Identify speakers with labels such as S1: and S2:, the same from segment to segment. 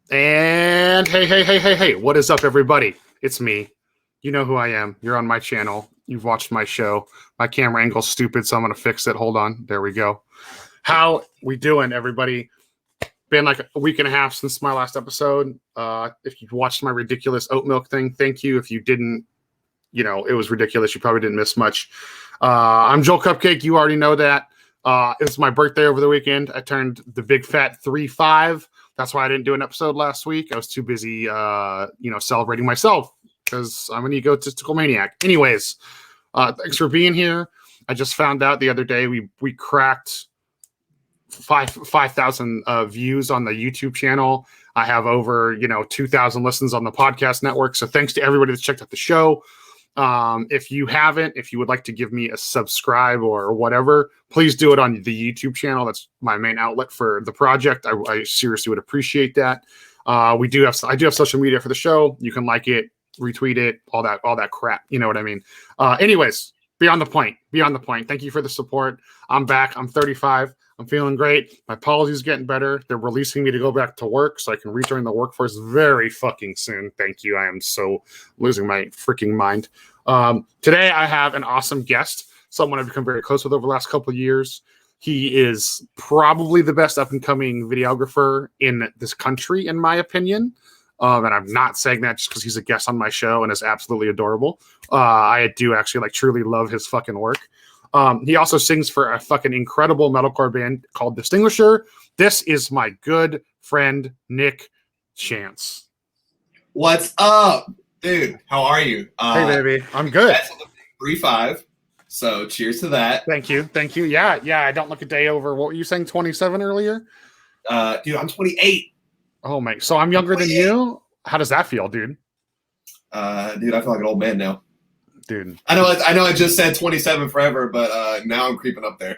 S1: And hey, what is up, everybody? It's me. You know who I am. You're on my channel. You've watched my show. My camera angle's stupid, so I'm going to fix it. Hold on. There we go. How we doing, everybody? Been like a week and a half since my last episode. If you've watched my ridiculous oat milk thing, thank you. If you didn't, it was ridiculous. You probably didn't miss much. I'm Joel Cupcake. You already know that. It was my birthday over the weekend. I turned the big fat 3-5. That's why I didn't do an episode last week. I was too busy, celebrating myself because I'm an egotistical maniac. Anyways, thanks for being here. I just found out the other day we cracked 5,000 views on the YouTube channel. I have over 2,000 listens on the podcast network. So thanks to everybody that's checked out the show. If you would like to give me a subscribe or whatever, please do it on the YouTube channel. That's my main outlet for the project. I seriously would appreciate that. I do have social media for the show. You can like it, retweet it, all that crap. You know what I mean? Anyways, beyond the point. Thank you for the support. I'm back. I'm 35. I'm feeling great. My policy's getting better. They're releasing me to go back to work so I can rejoin the workforce very fucking soon. Thank you. I am so losing my freaking mind. Today I have an awesome guest, someone I've become very close with over the last couple of years. He is probably the best up-and-coming videographer in this country, in my opinion. And I'm not saying that just because he's a guest on my show and is absolutely adorable. I do actually truly love his fucking work. He also sings for a fucking incredible metalcore band called Distinguisher. This is my good friend, Nick Chance.
S2: What's up, dude? How are you?
S1: Hey, baby. I'm good.
S2: 3-5. So cheers to that.
S1: Thank you. Yeah. I don't look a day over. What were you saying? 27 earlier?
S2: Dude, I'm 28.
S1: Oh, man. So I'm younger than you? How does that feel, dude?
S2: Dude, I feel like an old man now.
S1: Dude,
S2: I know I just said 27 forever, but now I'm creeping up there.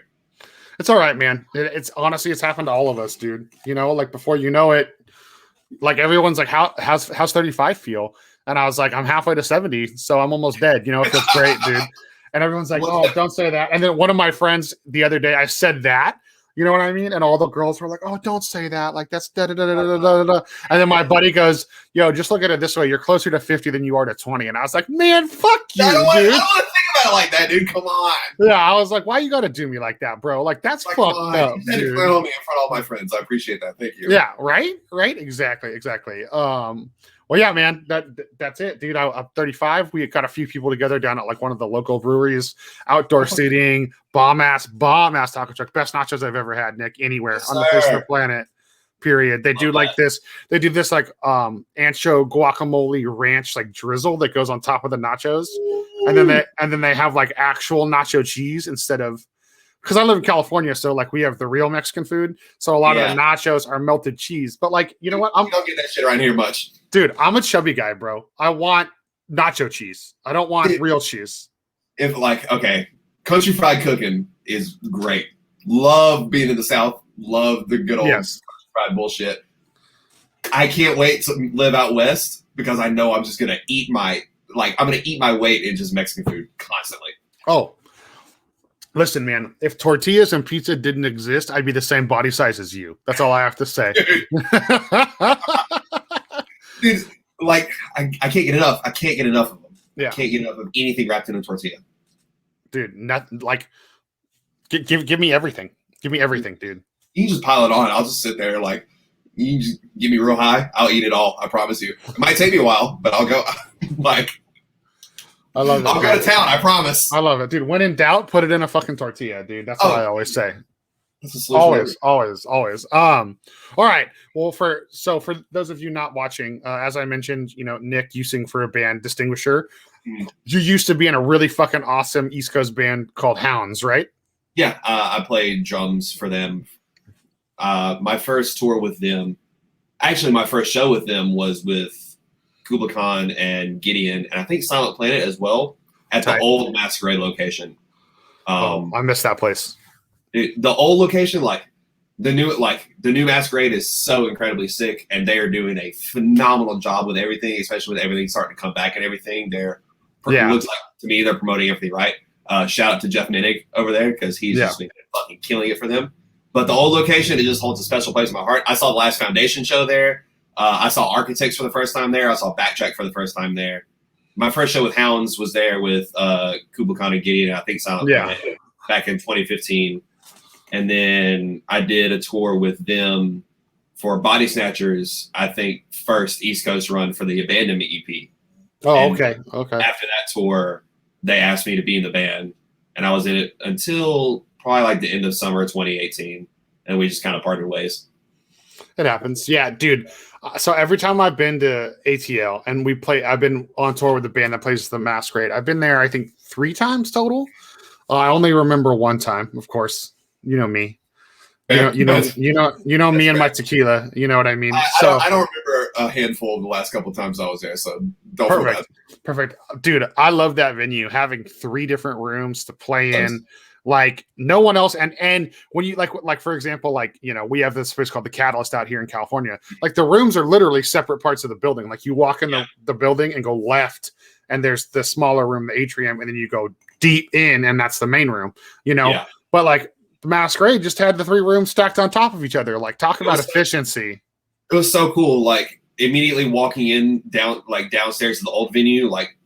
S1: It's all right, man. It's honestly, it's happened to all of us, dude. Before you know it, everyone's like, how's 35 feel? And I was like, I'm halfway to 70, so I'm almost dead. It feels great, dude. And everyone's like, oh, don't say that. And then one of my friends the other day, I said that. You know what I mean? And all the girls were like, oh, don't say that. That's da da da da da da da. And then my buddy goes, yo, just look at it this way. You're closer to 50 than you are to 20. And I was like, man, fuck you, dude.
S2: I don't want to think about it like that, dude. Come on.
S1: Yeah, I was like, why you got to do me like that, bro? That's fucked up,
S2: you said it clear on me in front of all my friends. I appreciate that. Thank you.
S1: Yeah, right? Exactly. Well, yeah, man, that's it, dude. I'm 35. We got a few people together down at one of the local breweries, outdoor seating, bomb ass taco truck, best nachos I've ever had, Nick, anywhere on the face of the planet. Period. They do this. They do this ancho guacamole ranch drizzle that goes on top of the nachos, and then they have actual nacho cheese instead of. Because I live in California, so we have the real Mexican food. So a lot of the nachos are melted cheese. But you know what?
S2: You don't get that shit around here much.
S1: Dude, I'm a chubby guy, bro. I want nacho cheese. I don't want real cheese.
S2: If country fried cooking is great. Love being in the South. Love the good old country fried bullshit. I can't wait to live out west because I know I'm just gonna eat my weight in just Mexican food constantly.
S1: Oh. Listen, man, if tortillas and pizza didn't exist, I'd be the same body size as you. That's all I have to say.
S2: Dude, I can't get enough. I can't get enough of them.
S1: Yeah.
S2: I can't get enough of anything wrapped in a tortilla.
S1: Dude, give me everything. Give me everything, dude.
S2: You can just pile it on. I'll just sit there you can just give me real high. I'll eat it all. I promise you. It might take me a while, but I'll go
S1: I love it.
S2: I'll go to town, I promise.
S1: I love it, dude. When in doubt, put it in a fucking tortilla, dude. That's what I always say. Always. All right. Well, for those of you not watching, as I mentioned, Nick, you sing for a band, Distinguisher. You used to be in a really fucking awesome East Coast band called Hounds, right?
S2: Yeah, I played drums for them. My first tour with them, actually, my first show with them was with Kubla Khan and Gideon, and I think Silent Planet as well at the old Masquerade location.
S1: I missed that place.
S2: The old location, the new Masquerade is so incredibly sick, and they are doing a phenomenal job with everything, especially with everything starting to come back and everything. It looks like to me they're promoting everything right. Shout out to Jeff Minnick over there because he's just been fucking killing it for them. But the old location, it just holds a special place in my heart. I saw the last Foundation show there. I saw Architects for the first time there. I saw Backtrack for the first time there. My first show with Hounds was there with Kublai Khan and Gideon, I think Silent Planet, back in 2015. And then I did a tour with them for Body Snatchers, I think first East Coast run for the Abandonment EP.
S1: Oh,
S2: and
S1: okay.
S2: After that tour, they asked me to be in the band, and I was in it until probably like the end of summer of 2018, and we just kind of parted ways.
S1: It happens. Yeah, dude. So every time I've been to ATL and I've been on tour with the band that plays the Masquerade. I've been there, I think, 3 times total. I only remember one time, of course. You know me. You know me and my tequila. You know what I mean.
S2: I don't remember a handful of the last couple of times I was there, so don't feel bad.
S1: Perfect, dude. I love that venue. Having 3 different rooms to play in, like no one else. And when you like for example, like we have this place called the Catalyst out here in California. Like the rooms are literally separate parts of the building. Like you walk in the building and go left, and there's the smaller room, the atrium, and then you go deep in, and that's the main room. But like. The Masquerade just had the 3 rooms stacked on top of each other. Like, talk about efficiency.
S2: It was so cool. Like, immediately walking in downstairs to the old venue, like,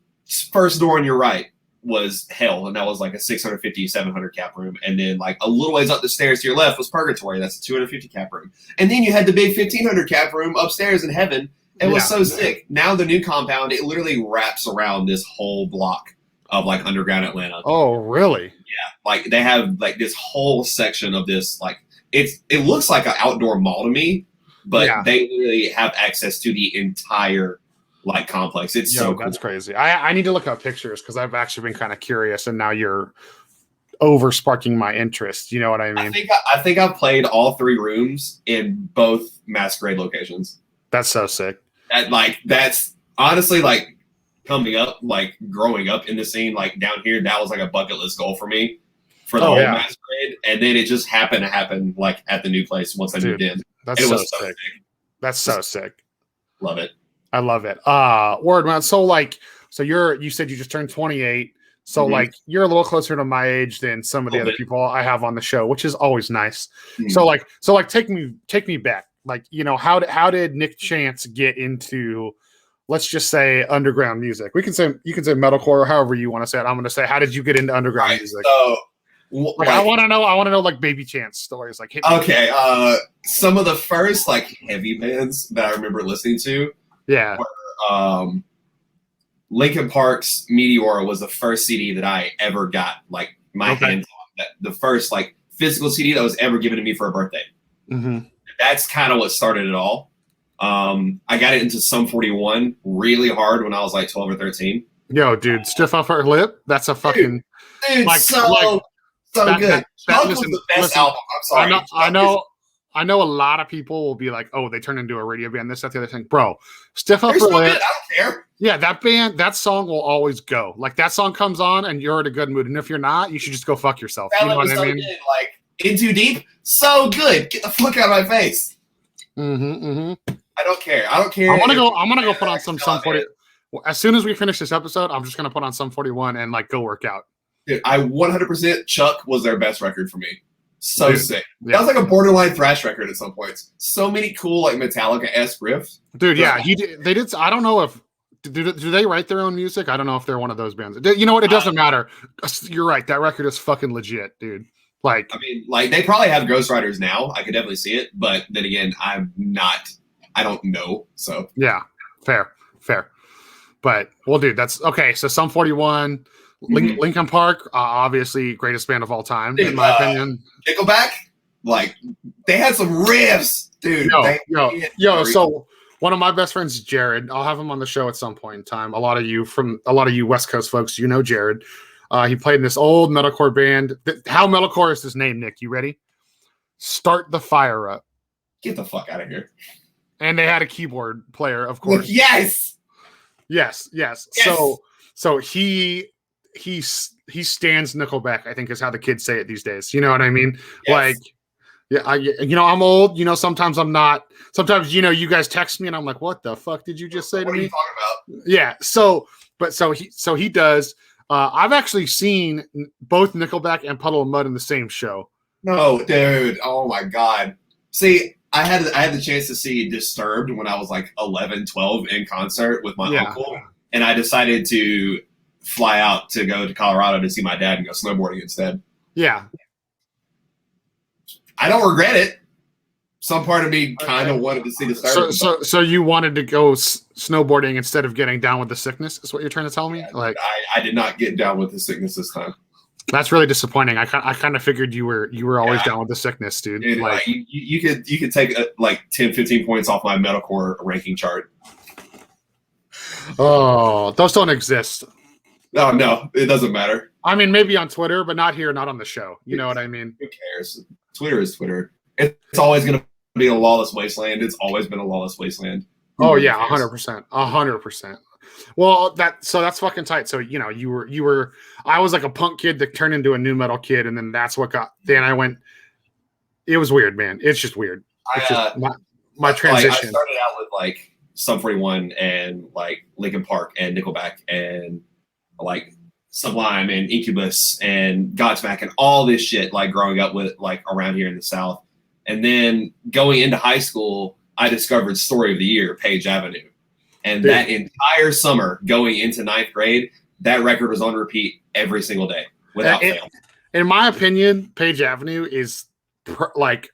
S2: first door on your right was hell, and that was like a 650, 700 cap room. And then, like, a little ways up the stairs to your left was Purgatory. That's a 250 cap room. And then you had the big 1,500 cap room upstairs in Heaven. It was so sick. Now the new compound, it literally wraps around this whole block of like underground Atlanta.
S1: Oh, really?
S2: Yeah, like they have like this whole section of this, like it looks like an outdoor mall to me, but they literally have access to the entire like complex. It's so cool.
S1: That's crazy. I need to look up pictures because I've actually been kind of curious, and now you're over sparking my interest. You know what I mean?
S2: I think I've played all 3 rooms in both Masquerade locations.
S1: That's so sick.
S2: That's honestly like. Coming up, like growing up in the scene, like down here, that was like a bucket list goal for me for the whole Masquerade. And then it just happened to happen like at the new place once I moved in.
S1: That's so sick. That's so sick.
S2: Love it.
S1: I love it. Word, man. So you said you just turned 28. So like you're a little closer to my age than some of the other people I have on the show, which is always nice. So take me back. Like, how did Nick Chance get into, let's just say, underground music? You can say metalcore or however you want to say it. I'm going to say, how did you get into underground music?
S2: So,
S1: I want to know like Baby Chance stories. Like,
S2: some of the first like heavy bands that I remember listening to, were, Linkin Park's Meteora was the first CD that I ever got like my hands on. The first like physical CD that was ever given to me for a birthday. That's kind of what started it all. I got it into Sum 41 really hard when I was like 12 or 13.
S1: Yo, dude, Stiff Upper Lip. That's a fucking
S2: so good. That was the best album. I'm sorry.
S1: I know a lot of people will be like, "Oh, they turned into a radio band." This, that, the other thing, bro. Stiff Upper Lip.
S2: I don't care.
S1: Yeah, that song will always go. Like that song comes on, and you're in a good mood. And if you're not, you should just go fuck yourself. You know what I mean?
S2: Good. Like In Too Deep, so good. Get the fuck out of my face. I don't care. I'm gonna go put on some 40.
S1: As soon as we finish this episode, I'm just gonna put on Sum 41 and like go work out.
S2: Dude, I 100% Chuck was their best record for me. So sick. Yeah. That was like a borderline thrash record at some points. So many cool like Metallica-esque riffs.
S1: Dude, yeah, they did. I don't know if do they write their own music. I don't know if they're one of those bands. You know what? It doesn't matter. You're right. That record is fucking legit, dude. Like,
S2: I mean, like they probably have ghostwriters now. I could definitely see it, but then again, I don't know. So
S1: yeah, fair. But well, dude, that's okay. So Sum 41. Linkin Park, obviously greatest band of all time, in my opinion.
S2: Nickelback, like they had some riffs, dude.
S1: Yo. So one of my best friends, Jared. I'll have him on the show at some point in time. A lot of you West Coast folks, you know Jared. He played in this old metalcore band. How metalcore is his name, Nick? You ready? Start the Fire Up.
S2: Get the fuck out of here.
S1: And they had a keyboard player, of course.
S2: Yes.
S1: So he stands Nickelback, I think is how the kids say it these days. You know what I mean? Yes. Like, I'm old. Sometimes I'm not. Sometimes, you guys text me and I'm like, what the fuck did you just say to me?
S2: What are you talking about?
S1: Yeah. So he does. I've actually seen both Nickelback and Puddle of Mud in the same show.
S2: No, dude. Oh my God. See, I had the chance to see Disturbed when I was like 11, 12 in concert with my uncle, and I decided to fly out to go to Colorado to see my dad and go snowboarding instead.
S1: Yeah.
S2: I don't regret it. Some part of me kind of wanted to see Disturbed.
S1: So you wanted to go snowboarding instead of getting down with the sickness? Is what you're trying to tell me?
S2: Yeah, like I did not get down with the sickness this time.
S1: That's really disappointing. I kind of figured you were always down with the sickness, dude.
S2: Dude, like you could take like 10, 15 points off my metalcore ranking chart.
S1: Oh, those don't exist.
S2: No, it doesn't matter.
S1: I mean, maybe on Twitter, but not here, not on the show. You know what I mean?
S2: Who cares? Twitter is Twitter. It's always going to be a lawless wasteland. It's always been a lawless wasteland.
S1: Oh yeah, 100%, 100%. Well, that's fucking tight. So you were. I was like a punk kid that turned into a new metal kid, and then that's what got. Then I went. It was weird, man. It's just weird. It's just my transition.
S2: I started out with like Sum 41 and like Linkin Park and Nickelback and like Sublime and Incubus and Godsmack and all this shit, like growing up with like around here in the South. And then going into high school, I discovered Story of the Year, Page Avenue. And that entire summer going into 9th grade, that record was on repeat every single day without fail.
S1: In my opinion, Page Avenue is like,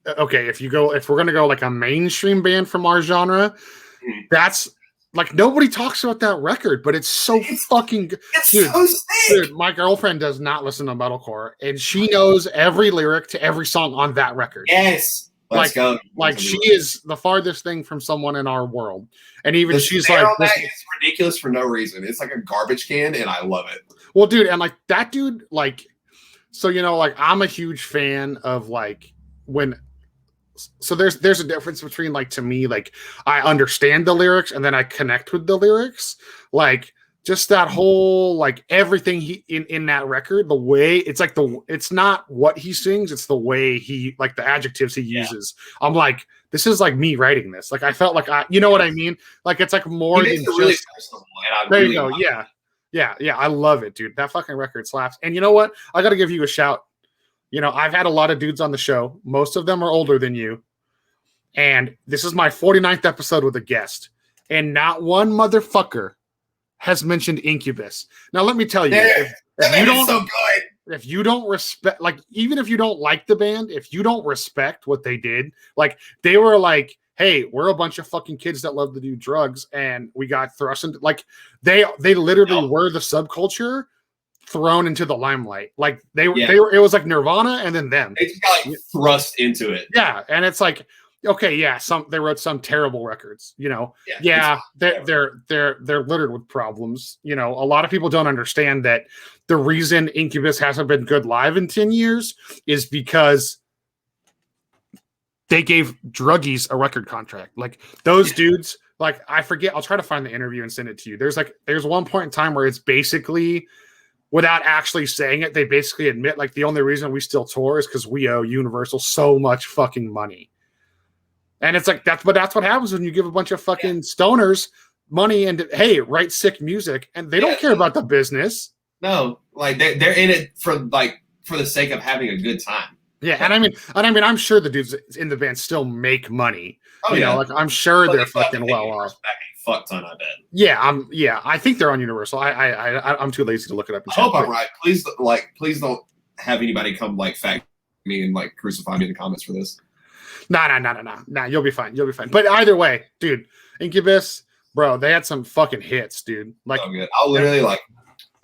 S1: okay, if we're going to go like a mainstream band from our genre, that's like nobody talks about that record, but it's so fucking good. Dude,
S2: so sick.
S1: Dude, my girlfriend does not listen to metalcore, and she knows every lyric to every song on that record.
S2: Yes. Let's go.
S1: Like she is the farthest thing from someone in our world. And even she's like,
S2: it's ridiculous for no reason. It's like a garbage can, and I love it.
S1: Well, dude, and like that dude, like, so like I'm a huge fan of like when. So there's a difference between like, to me, like I understand the lyrics and then I connect with the lyrics, like just that whole like everything he in that record, the way it's like it's not what he sings, it's the way he like the adjectives he uses. I'm like, this is like me writing this. Like I felt like you know what I mean? Like it's like more than just
S2: really personal,
S1: there you go. Yeah. I love it, dude. That fucking record slaps. And you know what? I got to give you a shout. I've had a lot of dudes on the show. Most of them are older than you. And this is my 49th episode with a guest. And not one motherfucker has mentioned Incubus. Now, let me tell you, if you don't respect, like, even if you don't like the band, if you don't respect what they did, like, they were like, hey, we're a bunch of fucking kids that love to do drugs. And we got thrust into, like, they literally were the subculture thrown into the limelight. Like they were, it was like Nirvana and then them.
S2: They just got like thrust into it.
S1: Yeah. And it's like, okay, yeah, they wrote some terrible records, they're littered with problems. A lot of people don't understand that the reason Incubus hasn't been good live in 10 years is because they gave druggies a record contract. Like those dudes, like I forget, I'll try to find the interview and send it to you. There's one point in time where it's basically, without actually saying it, they basically admit like the only reason we still tour is because we owe Universal so much fucking money. And it's like that's what happens when you give a bunch of fucking stoners money and hey, write sick music, and they don't care about the business.
S2: No, like they're in it for the sake of having a good time.
S1: Yeah, and I mean, I'm sure the dudes in the band still make money. Oh, like I'm sure they're fucking well off.
S2: A fuck ton, I bet.
S1: Yeah, I think they're on Universal. I'm too lazy to look it up.
S2: I hope I'm right. Please don't have anybody come like fact me and like crucify me in the comments for this.
S1: Nah, you'll be fine. But either way, dude, Incubus, bro, they had some fucking hits, dude. Like,
S2: so good. I'll literally like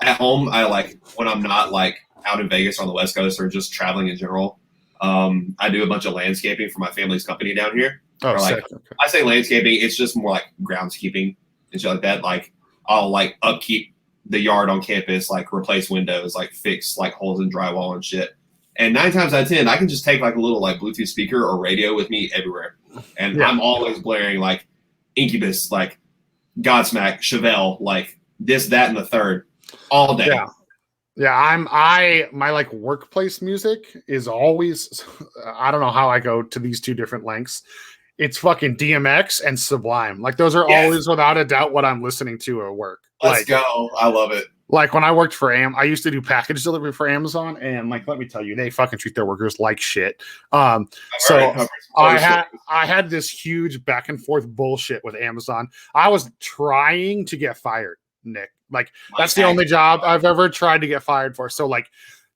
S2: at home. I like when I'm not like out in Vegas on the West Coast or just traveling in general. I do a bunch of landscaping for my family's company down here.
S1: Oh,
S2: like,
S1: sick. Okay.
S2: I say landscaping, it's just more like groundskeeping and shit like that. Like I'll like upkeep the yard on campus, like replace windows, like fix like holes in drywall and shit. And 9 times out of 10, I can just take like a little like Bluetooth speaker or radio with me everywhere. And I'm always blaring like Incubus, like Godsmack, Chevelle, like this, that, and the third all day.
S1: Yeah, my like workplace music is always, I don't know how I go to these two different lengths. It's fucking DMX and Sublime. Like those are always without a doubt what I'm listening to at work.
S2: Let's go. I love it.
S1: Like when I worked for I used to do package delivery for Amazon, and like, let me tell you, they fucking treat their workers like shit. So I had this huge back and forth bullshit with Amazon. I was trying to get fired, Nick. Like that's the only job I've ever tried to get fired for. So like,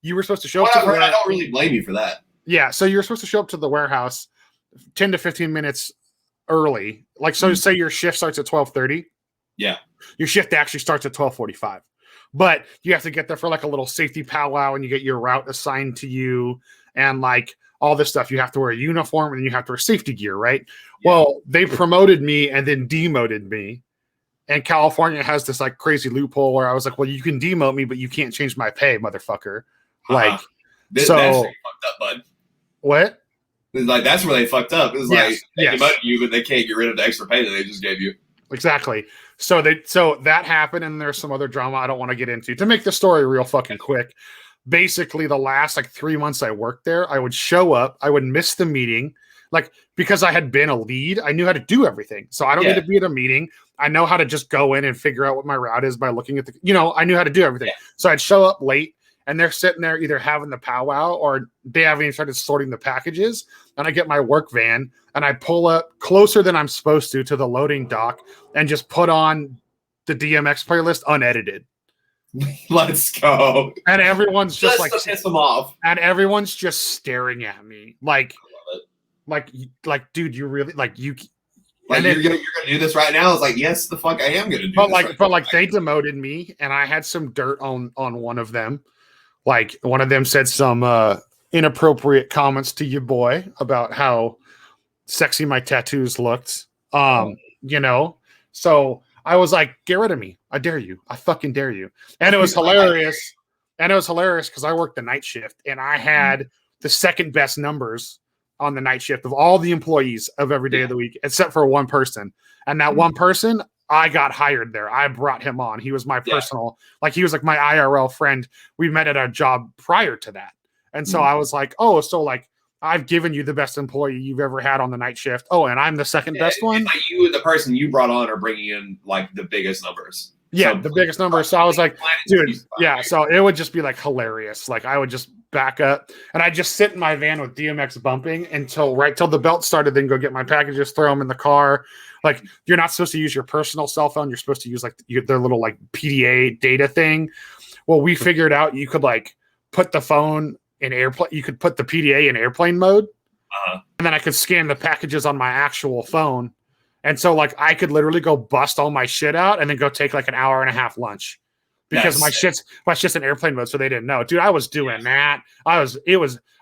S1: you were supposed to show up.
S2: I don't really blame you for that.
S1: Yeah, so you're supposed to show up to the warehouse 10 to 15 minutes early. Like, so say your shift starts at 12:30.
S2: Yeah,
S1: your shift actually starts at 12:45. But you have to get there for like a little safety powwow, and you get your route assigned to you, and like all this stuff. You have to wear a uniform, and you have to wear safety gear, right? Yeah. Well, they promoted me and then demoted me. And California has this like crazy loophole where I was like, well, you can demote me, but you can't change my pay, motherfucker. Like, so
S2: that's where you fucked up, bud.
S1: What?
S2: Like that's where they fucked up. It's like they demoted you, but they can't get rid of the extra pay that they just gave you.
S1: Exactly. So that happened, and there's some other drama I don't want to get into. To make the story real fucking quick, basically the last like 3 months I worked there, I would show up, I would miss the meeting, like because I had been a lead, I knew how to do everything. So I don't need to be at a meeting. I know how to just go in and figure out what my route is by looking at I knew how to do everything. Yeah. So I'd show up late, and they're sitting there either having the powwow or they haven't even started sorting the packages. And I get my work van and I pull up closer than I'm supposed to the loading dock and just put on the DMX playlist unedited.
S2: Let's go.
S1: And everyone's just like,
S2: to piss them off.
S1: And everyone's just staring at me like, dude, you really like you.
S2: Like you're gonna do this right now? It's like, yes, the fuck I am gonna do this.
S1: But they demoted me, and I had some dirt on one of them. Like one of them said some inappropriate comments to your boy about how sexy my tattoos looked. So I was like, get rid of me. I dare you. I fucking dare you. And it was hilarious. And it was hilarious because I worked the night shift, and I had the second best numbers on the night shift of all the employees of every day of the week, except for one person. And that one person, I got hired there. I brought him on. He was my personal, like he was like my IRL friend. We met at a job prior to that. And so I was like, oh, so like I've given you the best employee you've ever had on the night shift. Oh, and I'm the second best one.
S2: Like you and the person you brought on are bringing in like the biggest numbers.
S1: Yeah, the biggest numbers. So I was like, dude, yeah. So it would just be like hilarious. Like I would just back up and I just sit in my van with DMX bumping until the belt started, then go get my packages, throw them in the car. Like you're not supposed to use your personal cell phone. You're supposed to use like their little like PDA data thing. Well, we figured out you could like put the phone in airplane. You could put the PDA in airplane mode, and then I could scan the packages on my actual phone. And so like I could literally go bust all my shit out and then go take like an hour and a half lunch because my shit's in airplane mode. So they didn't know, dude, I was doing that. I was like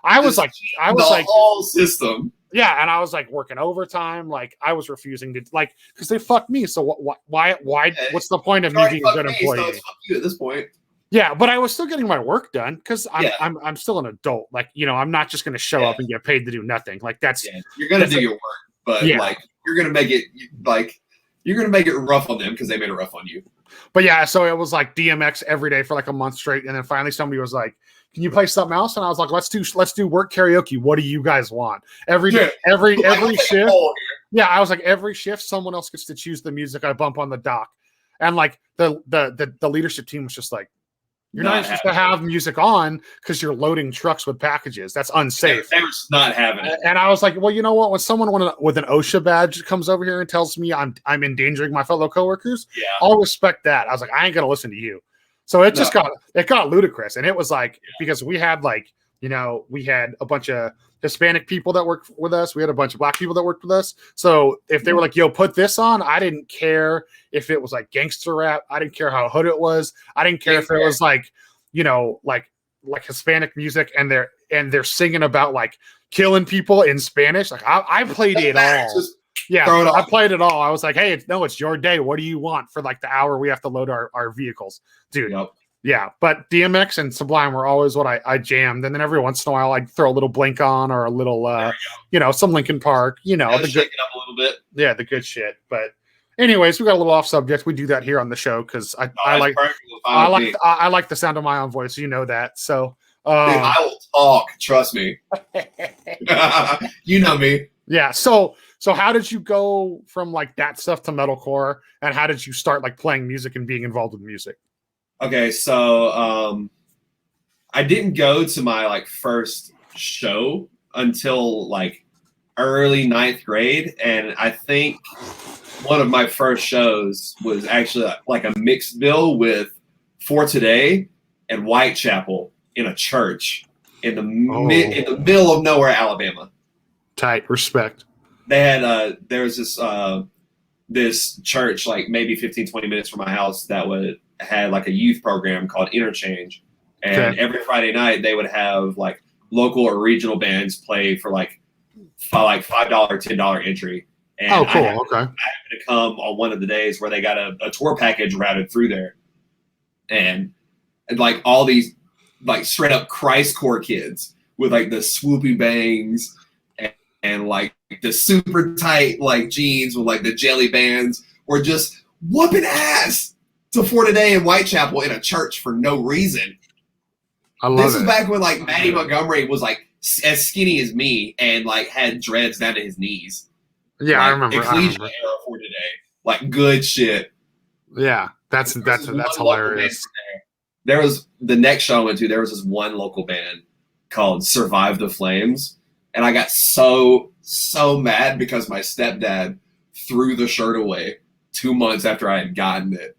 S1: the
S2: whole system.
S1: Yeah. And I was like working overtime. Like I was refusing to like, cause they fucked me. So why, what's the point of me being a good employee?
S2: So it's fuck you at this point.
S1: Yeah. But I was still getting my work done. Cause I'm still an adult. Like, I'm not just going to show up and get paid to do nothing. Like that's,
S2: you're going to do your work, but like, you're gonna make it rough on them because they made it rough on you.
S1: But yeah, so it was like DMX every day for like a month straight, and then finally somebody was like, "Can you play something else?" And I was like, "Let's do work karaoke. What do you guys want?" Every shift. Yeah, I was like, every shift, someone else gets to choose the music I bump on the dock, and like the leadership team was just like, "You're not supposed to have music on because you're loading trucks with packages. That's unsafe."
S2: They were just not having it.
S1: And I was like, well, you know what? When someone with an OSHA badge comes over here and tells me I'm endangering my fellow coworkers, I'll respect that. I was like, I ain't gonna listen to you. So it got ludicrous, and it was like because we had like we had a bunch of Hispanic people that worked with us. We had a bunch of Black people that worked with us. So if they were like, yo, put this on, I didn't care if it was like gangster rap. I didn't care how hood it was. I didn't care if it was like, like Hispanic music and they're singing about like killing people in Spanish. Like I played it all. Yeah, I played it all. I was like, hey, it's your day. What do you want for like the hour we have to load our vehicles? Dude. Yep. Yeah, but DMX and Sublime were always what I jammed, and then every once in a while I'd throw a little Blink on or a little, some Linkin Park,
S2: shake it up a little bit.
S1: Yeah, the good shit. But anyways, we got a little off subject. We do that here on the show because I like the sound of my own voice. You know that, so
S2: dude, I will talk. Trust me. You know me.
S1: Yeah. So how did you go from like that stuff to metalcore, and how did you start like playing music and being involved with music?
S2: Okay, so I didn't go to my like first show until like early ninth grade, and I think one of my first shows was actually like a mixed bill with For Today and Whitechapel in a church in the in the middle of nowhere, Alabama.
S1: Tight, respect.
S2: They had there was this church like maybe 15, 20 minutes from my house that had like a youth program called Interchange, and every Friday night they would have like local or regional bands play for like $5, $10 entry. And
S1: cool.
S2: I happened to come on one of the days where they got a tour package routed through there, and like all these like straight up Christcore kids with like the swoopy bangs and like the super tight like jeans with like the jelly bands were just whooping ass to For Today and Whitechapel in a church for no reason.
S1: I love
S2: this is back when like Matty Montgomery was like as skinny as me and like had dreads down to his knees.
S1: Yeah,
S2: like,
S1: I remember.
S2: Era For Today, like good shit.
S1: Yeah, that's hilarious.
S2: There was the next show I went to. There was this one local band called Survive the Flames, and I got so mad because my stepdad threw the shirt away 2 months after I had gotten it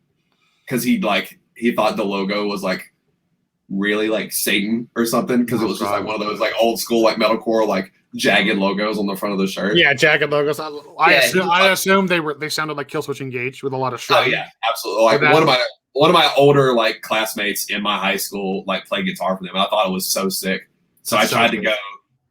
S2: because he thought the logo was like really like Satan or something because it was just like one of those like old school like metalcore like jagged logos on the front of the shirt.
S1: Yeah, jagged logos. I assume they sounded like Killswitch Engage with a lot of shredding.
S2: Oh yeah, absolutely. Like one of my older like classmates in my high school like played guitar for them. I thought it was so sick. So I tried to go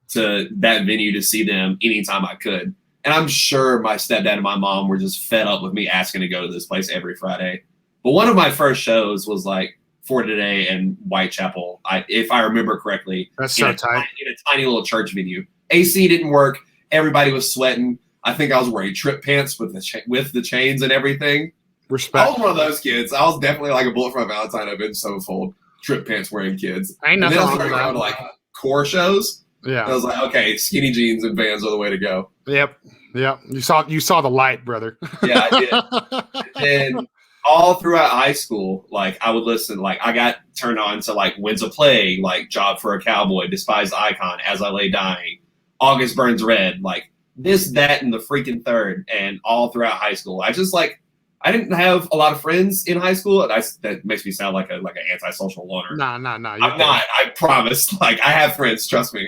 S2: to that venue to see them anytime I could. And I'm sure my stepdad and my mom were just fed up with me asking to go to this place every Friday. But one of my first shows was like For Today and Whitechapel, if I remember correctly.
S1: That's so tight.
S2: In a tiny little church venue. AC didn't work. Everybody was sweating. I think I was wearing trip pants with the chains and everything.
S1: Respect.
S2: I was one of those kids. I was definitely like a bullet for my Valentine. I've been so full. Trip pants wearing kids.
S1: Ain't nothing wrong with that.
S2: Like core shows.
S1: Yeah.
S2: I was like, okay, skinny jeans and Vans are the way to go.
S1: Yep. You saw the light, brother.
S2: Yeah, I did. And all throughout high school, like I would listen, like I got turned on to like Winds of Plague, like Job for a Cowboy, Despised Icon, As I Lay Dying, August Burns Red, like this, that, and the freaking third. And all throughout high school, I just like, I didn't have a lot of friends in high school. That makes me sound like an antisocial loner.
S1: No.
S2: I'm not. I promise. Like I have friends, trust me.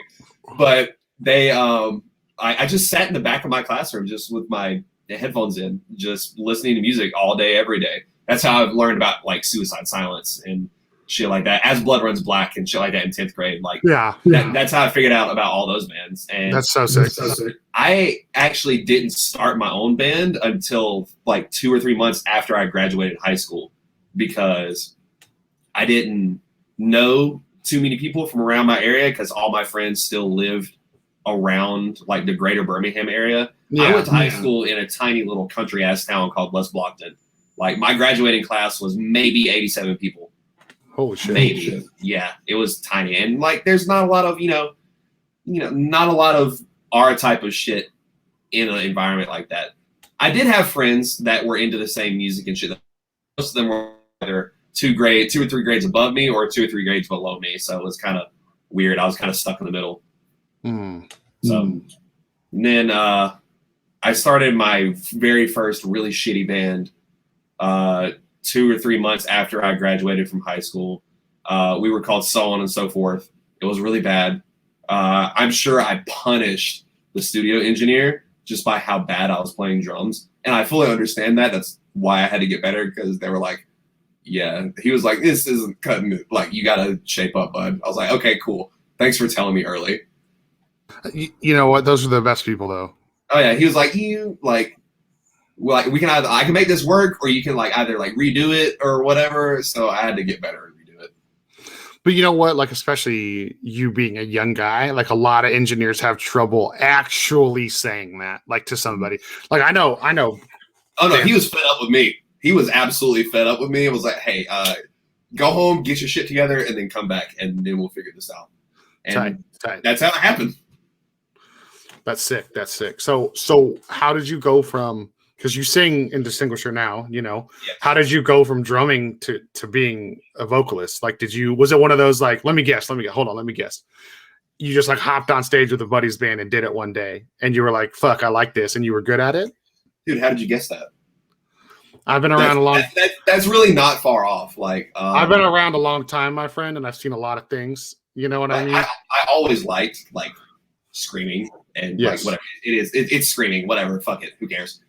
S2: But they, I just sat in the back of my classroom just with my headphones in, just listening to music all day, every day. That's how I've learned about like Suicide Silence and shit like that. As Blood Runs Black and shit like that in 10th grade. Like that's how I figured out about all those bands. And
S1: that's so sick.
S2: I actually didn't start my own band until like 2 or 3 months after I graduated high school because I didn't know too many people from around my area because all my friends still lived around like the greater Birmingham area. I went to high school in a tiny little country ass town called West Blockton. Like my graduating class was maybe 87 people.
S1: Holy shit.
S2: Maybe. Yeah, it was tiny. And like there's not a lot of, not a lot of our type of shit in an environment like that. I did have friends that were into the same music and shit. Most of them were either 2 or 3 grades above me or 2 or 3 grades below me. So it was kind of weird. I was kind of stuck in the middle. So and then I started my very first really shitty band 2 or 3 months after I graduated from high school. We were called So On and So Forth. It was really bad. I'm sure I punished the studio engineer just by how bad I was playing drums. And I fully understand that. That's why I had to get better because they were like, yeah, he was like, this isn't cutting it. Like, you got to shape up, bud. I was like, okay, cool. Thanks for telling me early.
S1: You know what? Those are the best people, though.
S2: Oh, yeah. He was like, we can I can make this work or you can like either like redo it or whatever. So I had to get better and redo it.
S1: But you know what? Like, especially you being a young guy, like a lot of engineers have trouble actually saying that, like to somebody. Like, I know. Oh no, he was fed up with me. He was absolutely fed up with me. It was like, hey, go home, get your shit together, and then come back, and then we'll figure this out. And tight. That's how it happened. That's sick. So how did you go from because you sing in Distinguisher now, you know,
S2: Yes.
S1: how did you go from drumming to being a vocalist? Like, was it one of those, like, let me guess. You just like hopped on stage with a buddy's band and did it one day and you were like, fuck, I like this. And you were good at it.
S2: Dude, how did you guess that?
S1: I've been around a long time.
S2: That's really not far off. Like,
S1: I've been around a long time, my friend, and I've seen a lot of things. You know what I mean?
S2: I always liked like screaming and like whatever it is. It's screaming, whatever. Fuck it. Who cares?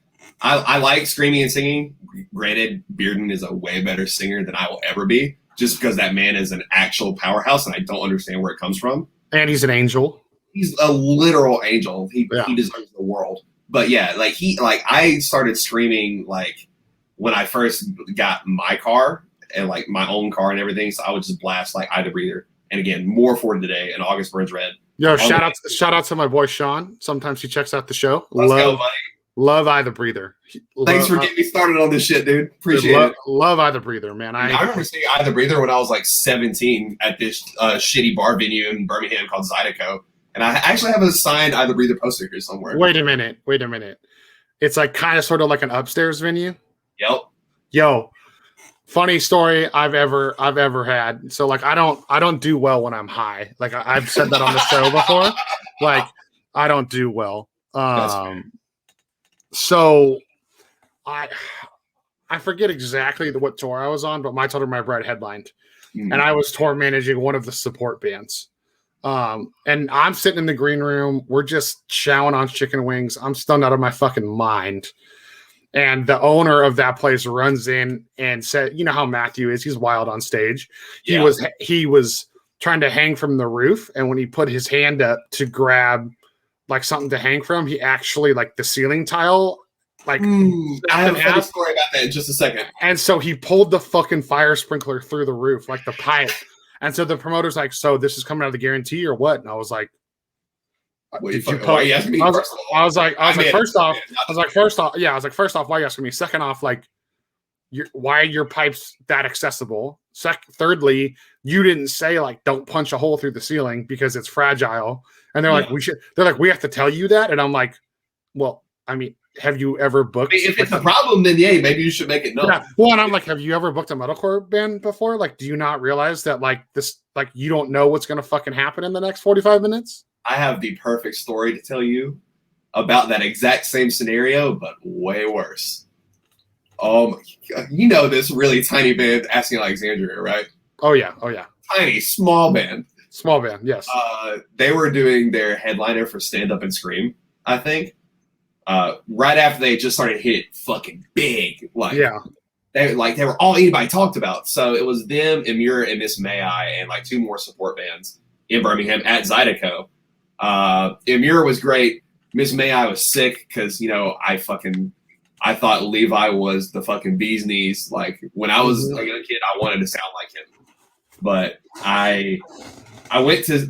S2: I like screaming and singing. Granted, Bearden is a way better singer than I will ever be, just because that man is an actual powerhouse, and I don't understand where it comes from.
S1: And he's an angel.
S2: He's a literal angel. He deserves the world. But yeah, I started screaming like when I first got my car and like my own car and everything. So I would just blast like "I the Breather," and again more for today and August Burns Red.
S1: Yo, shout out to my boy Sean. Sometimes he checks out the show.
S2: Let's go, buddy.
S1: Love I the Breather.
S2: Thanks for getting me started on this shit, dude. Appreciate it.
S1: Love I the Breather, man.
S2: I remember seeing I the Breather when I was like 17 at this shitty bar venue in Birmingham called Zydeco. And I actually have a signed I the Breather poster here somewhere.
S1: Wait a minute. It's like kind of sort of like an upstairs venue.
S2: Yep.
S1: Yo, funny story I've ever had. So like I don't do well when I'm high. Like I've said that on the show before. Like I don't do well. So I forget exactly what tour I was on, but My Total My Bread headlined. And I was tour managing one of the support bands. And I'm sitting in the green room. We're just chowing on chicken wings. I'm stunned out of my fucking mind. And the owner of that place runs in and said, you know how Matthew is. He's wild on stage. Yeah. He was trying to hang from the roof. And when he put his hand up to grab like something to hang from, he actually like the ceiling tile. Like
S2: I have a funny story about that in just a second.
S1: And so he pulled the fucking fire sprinkler through the roof, like the pipe. And so the promoter's like, so this is coming out of the guarantee or what? And I was like,
S2: why are you asking me?
S1: I was like, first off, why are you asking me? Second off, like, why are your pipes that accessible? Thirdly, you didn't say like, don't punch a hole through the ceiling because it's fragile. And they're like, we have to tell you that. And I'm like, well, I mean, have you ever booked?
S2: If it's a problem, then yeah, maybe you should make it known.
S1: Yeah. Well, and I'm like, have you ever booked a metalcore band before? Like, do you not realize that like this, like you don't know what's going to fucking happen in the next 45 minutes?
S2: I have the perfect story to tell you about that exact same scenario, but way worse. Oh, you know this really tiny band, Asking Alexandria, right?
S1: Oh yeah.
S2: Tiny, small band.
S1: Small band, yes.
S2: They were doing their headliner for Stand Up and Scream, I think. Right after they just started hitting fucking big, they were all anybody talked about. So it was them, Emir, and Miss May I, and like two more support bands in Birmingham at Zydeco. Emir was great. Miss May I was sick because I thought Levi was the fucking bee's knees. Like when I was a young kid, I wanted to sound like him. But I went to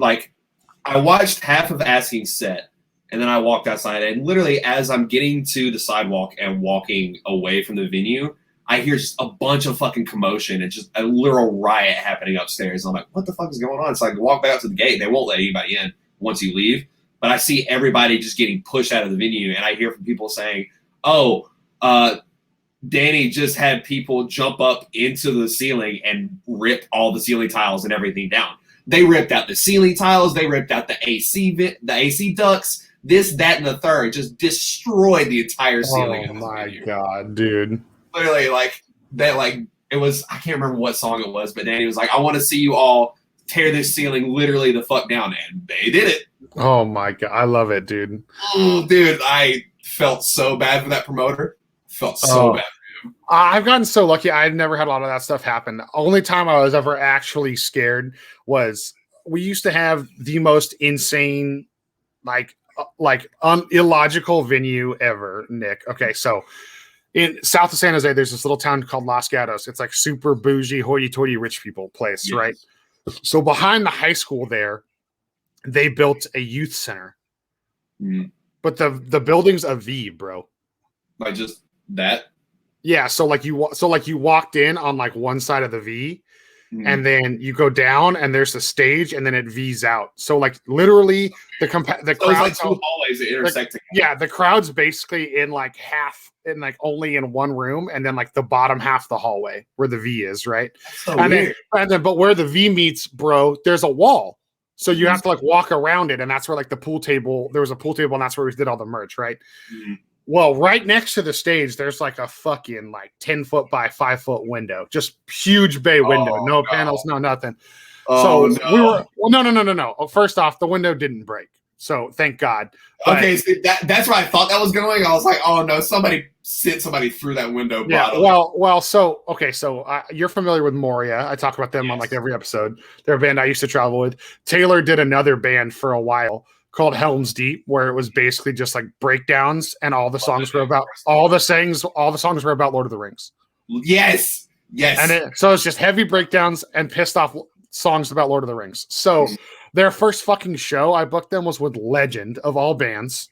S2: I watched half of Asking's set. And then I walked outside, and literally as I'm getting to the sidewalk and walking away from the venue, I hear just a bunch of fucking commotion and just a literal riot happening upstairs. And I'm like, what the fuck is going on? So I walk back up to the gate. They won't let anybody in once you leave. But I see everybody just getting pushed out of the venue, and I hear from people saying, Danny just had people jump up into the ceiling and rip all the ceiling tiles and everything down. They ripped out the ceiling tiles. They ripped out the AC ducts. This, that, and the third just destroyed the entire ceiling.
S1: Oh my god, dude!
S2: Literally, it was. I can't remember what song it was, but Danny was like, "I want to see you all tear this ceiling literally the fuck down," and they did it.
S1: Oh my god, I love it, dude.
S2: Oh, dude, I felt so bad for that promoter. Felt so bad for him.
S1: I've gotten so lucky. I've never had a lot of that stuff happen. The only time I was ever actually scared was we used to have the most insane, illogical venue ever, Nick. Okay, so in south of San Jose, there's this little town called Los Gatos. It's like super bougie, hoity-toity rich people place, yes. Right? So behind the high school there, they built a youth center.
S2: Mm.
S1: But the building's a V, bro.
S2: Like just that?
S1: Yeah, so you walked in on like one side of the V, and then you go down, and there's a stage, and then it V's out. So like literally the crowd,
S2: like two hallways that intersect.
S1: The crowd's basically in like only in one room, and then like the bottom half of the hallway where the V is, right?
S2: So weird.
S1: But where the V meets, bro, there's a wall. So you have to like walk around it, and that's where like the pool table. There was a pool table, and that's where we did all the merch, right? Mm-hmm. Well, right next to the stage, there's like a fucking like 10-foot by 5-foot window, just huge bay window, no panels, no nothing. So we were no. First off, the window didn't break, so thank God. But,
S2: okay, see, that's where I thought that was going. I was like, oh no, somebody sent somebody through that window.
S1: Yeah, so you're familiar with Moria. I talk about them on like every episode. They're a band I used to travel with. Taylor did another band for a while called Helm's Deep, where it was basically just like breakdowns, and all the songs were about Lord of the Rings.
S2: Yes.
S1: And so it's just heavy breakdowns and pissed off songs about Lord of the Rings. So their first fucking show I booked them was with Legend of all bands.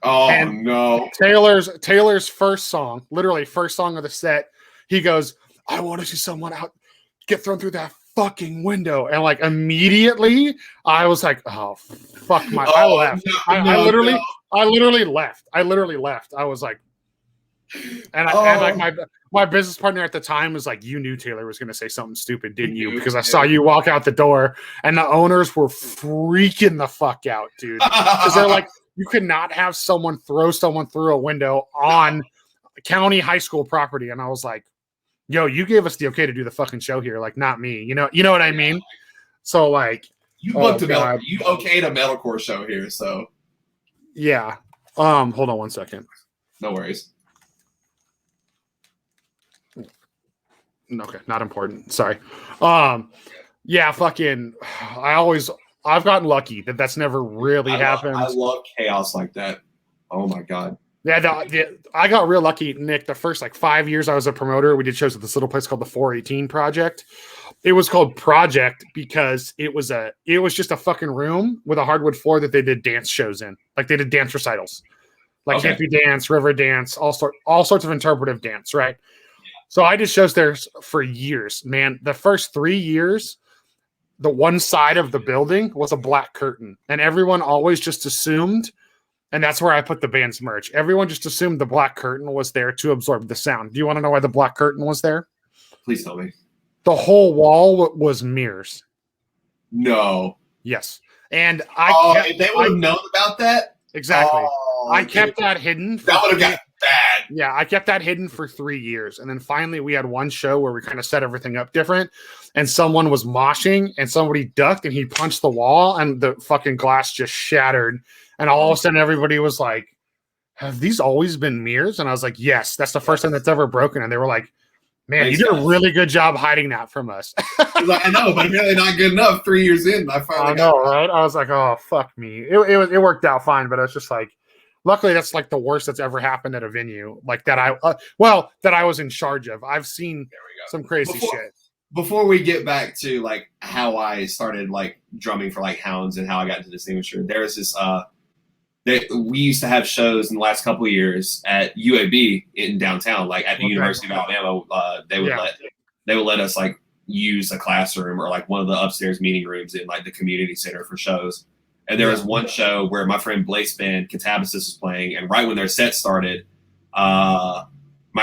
S2: Oh, and no.
S1: Taylor's first song, literally first song of the set, he goes, I want to see someone out get thrown through that fucking window. And like immediately I was like, oh fuck I left. I literally left. I was like, and my business partner at the time was like, you knew Taylor was going to say something stupid, didn't you? Because I saw you walk out the door, and the owners were freaking the fuck out, dude. Because they're like, you could not have someone throw someone through a window on county high school property. And I was like, yo, you gave us the okay to do the fucking show here, like not me. You know what I mean? So like,
S2: you booked you okayed a metalcore show here, so
S1: yeah. Hold on one second.
S2: No worries.
S1: Okay, not important. Sorry. Yeah, fucking. I've gotten lucky that's never really happened.
S2: I love chaos like that. Oh my god.
S1: Yeah, I got real lucky, Nick. The first like 5 years I was a promoter, we did shows at this little place called the 418 Project. It was called Project because it was just a fucking room with a hardwood floor that they did dance shows in. Like they did dance recitals, like hippie dance, river dance, all sorts of interpretive dance, right? So I did shows there for years, man. The first 3 years, the one side of the building was a black curtain, and everyone always just assumed, and that's where I put the band's merch. Everyone just assumed the black curtain was there to absorb the sound. Do you want to know why the black curtain was there?
S2: Please tell me.
S1: The whole wall was mirrors.
S2: No.
S1: Yes. And
S2: if they would have known about that?
S1: Exactly. I kept that hidden.
S2: That would have got bad.
S1: Yeah, I kept that hidden for 3 years. And then finally we had one show where we kind of set everything up different. And someone was moshing and somebody ducked and he punched the wall and the fucking glass just shattered. And all of a sudden everybody was like, have these always been mirrors? And I was like, yes, that's the first time that's ever broken. And they were like, man, you did a really good job hiding that from us.
S2: I know, but apparently not good enough. 3 years in, I finally
S1: got it. Right? I was like, oh, fuck me. It worked out fine, but I was just like, luckily that's like the worst that's ever happened at a venue like that that I was in charge of. I've seen some crazy shit.
S2: Before we get back to like how I started like drumming for like Hounds and how I got into this amateur, there's this we used to have shows in the last couple of years at UAB in downtown, like at the University of Alabama. They would let us like use a classroom or like one of the upstairs meeting rooms in like the community center for shows. And there was one show where my friend Blake's band Catabasis was playing, and right when their set started, my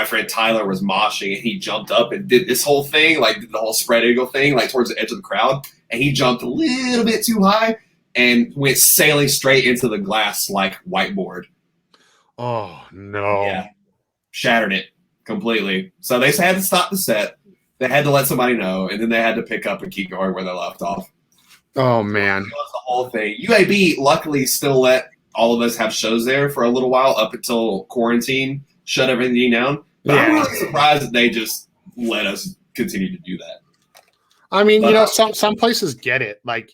S2: friend Tyler was moshing, and he jumped up and did this whole thing, like did the whole spread eagle thing, like towards the edge of the crowd, and he jumped a little bit too high and went sailing straight into the glass like whiteboard.
S1: Oh no!
S2: Yeah, shattered it completely. So they had to stop the set. They had to let somebody know, and then they had to pick up and keep going where they left off.
S1: Oh man,
S2: that was the whole thing. UAB luckily still let all of us have shows there for a little while up until quarantine shut everything down. But I'm really surprised that they just let us continue to do that.
S1: I mean, some places get it, like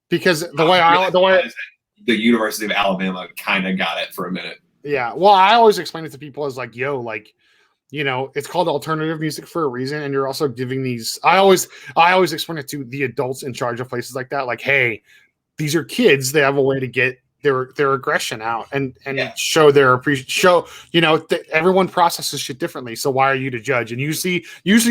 S1: because the way
S2: the University of Alabama kind of got it for a minute.
S1: Yeah, well, I always explain it to people as like, it's called alternative music for a reason, and you're also giving these. I always explain it to the adults in charge of places like that, like, hey, these are kids. They have a way to get their aggression out and show their appreciation. Everyone processes shit differently. So why are you to judge? And usually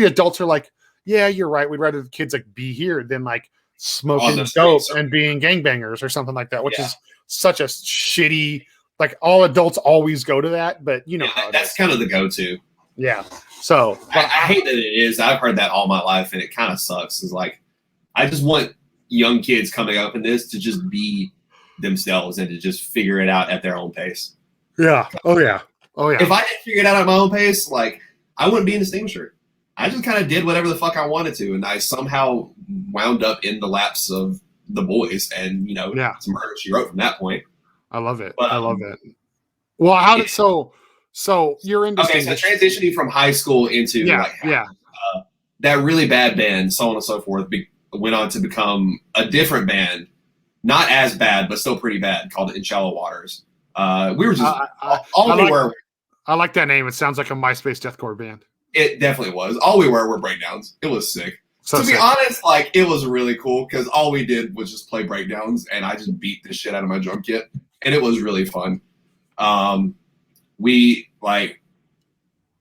S1: adults are like, yeah, you're right. We'd rather the kids like be here than like smoking
S2: the
S1: dope
S2: streets.
S1: and being gangbangers or something like that, which
S2: Yeah.
S1: is such a shitty. Like all adults always go to that, but you know how it
S2: that's
S1: is.
S2: kind of the go-to.
S1: Yeah. So,
S2: I hate that it is. I've heard that all my life, and it kind of sucks. It's like I just want young kids coming up in this to just be themselves and to just figure it out at their own pace.
S1: Yeah. Oh yeah. Oh yeah.
S2: If I didn't figure it out at my own pace, like I wouldn't be an extinguisher. I just kind of did whatever the fuck I wanted to, and I somehow wound up in the laps of the boys, and it's Murder, She Wrote from that point.
S1: I love it.
S2: But,
S1: I love it. Well, how did so you're in
S2: okay? So transitioning from high school into that really bad band, so on and so forth, went on to become a different band, not as bad but still pretty bad, called In Shallow Waters. We were just
S1: I like that name. It sounds like a MySpace deathcore band.
S2: It definitely was. All we were breakdowns. It was sick. To be honest, like it was really cool because all we did was just play breakdowns, and I just beat the shit out of my drum kit, and it was really fun.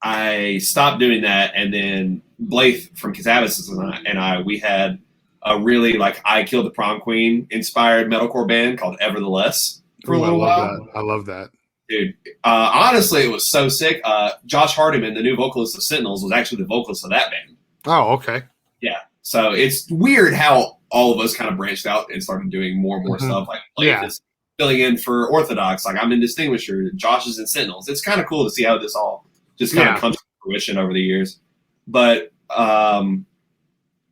S2: I stopped doing that, and then Blythe from Kazabas and we had a really like I Killed the Prom Queen inspired metalcore band called Evertheless for a little while.
S1: I love that.
S2: Dude, honestly, it was so sick. Josh Hardiman, the new vocalist of Sentinels, was actually the vocalist of that band.
S1: Oh, okay.
S2: Yeah. So it's weird how all of us kind of branched out and started doing more and more stuff. Like is filling in for Orthodox. Like I'm in Distinguisher. Josh is in Sentinels. It's kind of cool to see how this all just kind of comes to fruition over the years. But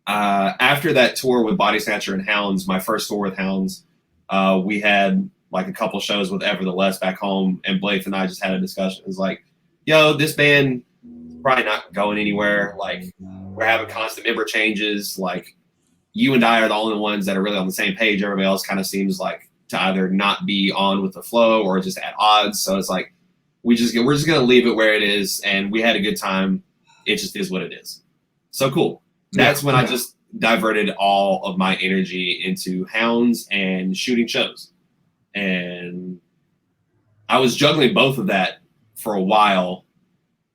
S2: after that tour with Body Snatcher and Hounds, my first tour with Hounds, we had like a couple shows with Evertheless back home, and Blake and I just had a discussion. It was like, yo, this band probably not going anywhere. Like we're having constant member changes. Like you and I are the only ones that are really on the same page. Everybody else kind of seems like to either not be on with the flow or just at odds. So it's like we're just going to leave it where it is, and we had a good time. It just is what it is. So cool. That's when I just diverted all of my energy into Hounds and shooting shows. And I was juggling both of that for a while.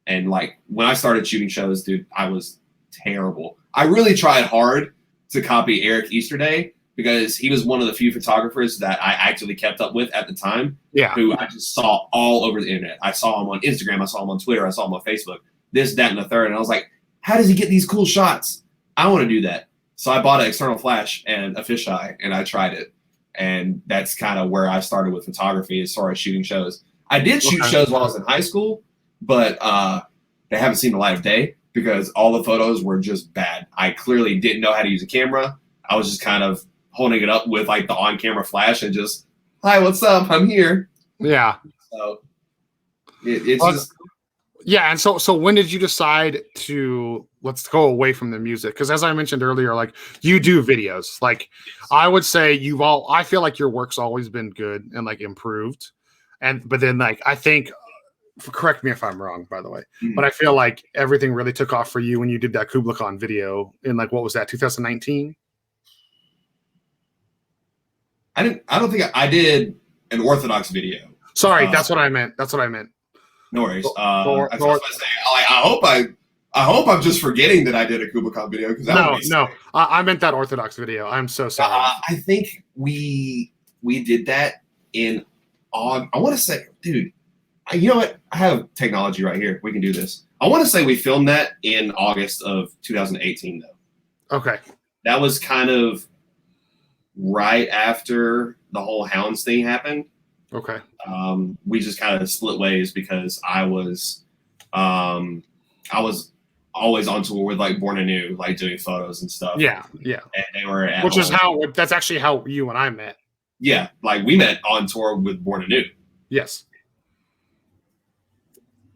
S2: And like when I started shooting shows, dude, I was terrible. I really tried hard to copy Eric Easterday because he was one of the few photographers that I actually kept up with at the time. Yeah. Who I just saw all over the internet. I saw him on Instagram. I saw him on Twitter. I saw him on Facebook. This, that, and the third. And I was like, how does he get these cool shots? I want to do that. So I bought an external flash and a fisheye, and I tried it. And that's kind of where I started with photography as far as shooting shows. I did shoot shows while I was in high school, but they haven't seen the light of day because all the photos were just bad. I clearly didn't know how to use a camera. I was just kind of holding it up with like the on-camera flash and just, hi, what's up? I'm here.
S1: Yeah.
S2: So it's just...
S1: Yeah, and so when did you decide to let's go away from the music? Because as I mentioned earlier, like you do videos. Like I would say I feel like your work's always been good and like improved. But then like I think, correct me if I'm wrong, by the way, but I feel like everything really took off for you when you did that Kubla Khan video in like what was that, 2019?
S2: I don't think I did an Orthodox video.
S1: Sorry, that's what I meant.
S2: No worries. I hope I'm just forgetting that I did a Kubla Khan video.
S1: No, I meant that Orthodox video. I'm so sorry.
S2: I think we did that in I want to say, dude, you know what? I have technology right here. We can do this. I want to say we filmed that in August of 2018, though.
S1: Okay.
S2: That was kind of right after the whole Hounds thing happened.
S1: Okay.
S2: We just kind of split ways because I was always on tour with like Born Anew, like doing photos and stuff.
S1: Yeah.
S2: And they were at
S1: that's actually how you and I met.
S2: Yeah, like we met on tour with Born Anew.
S1: Yes.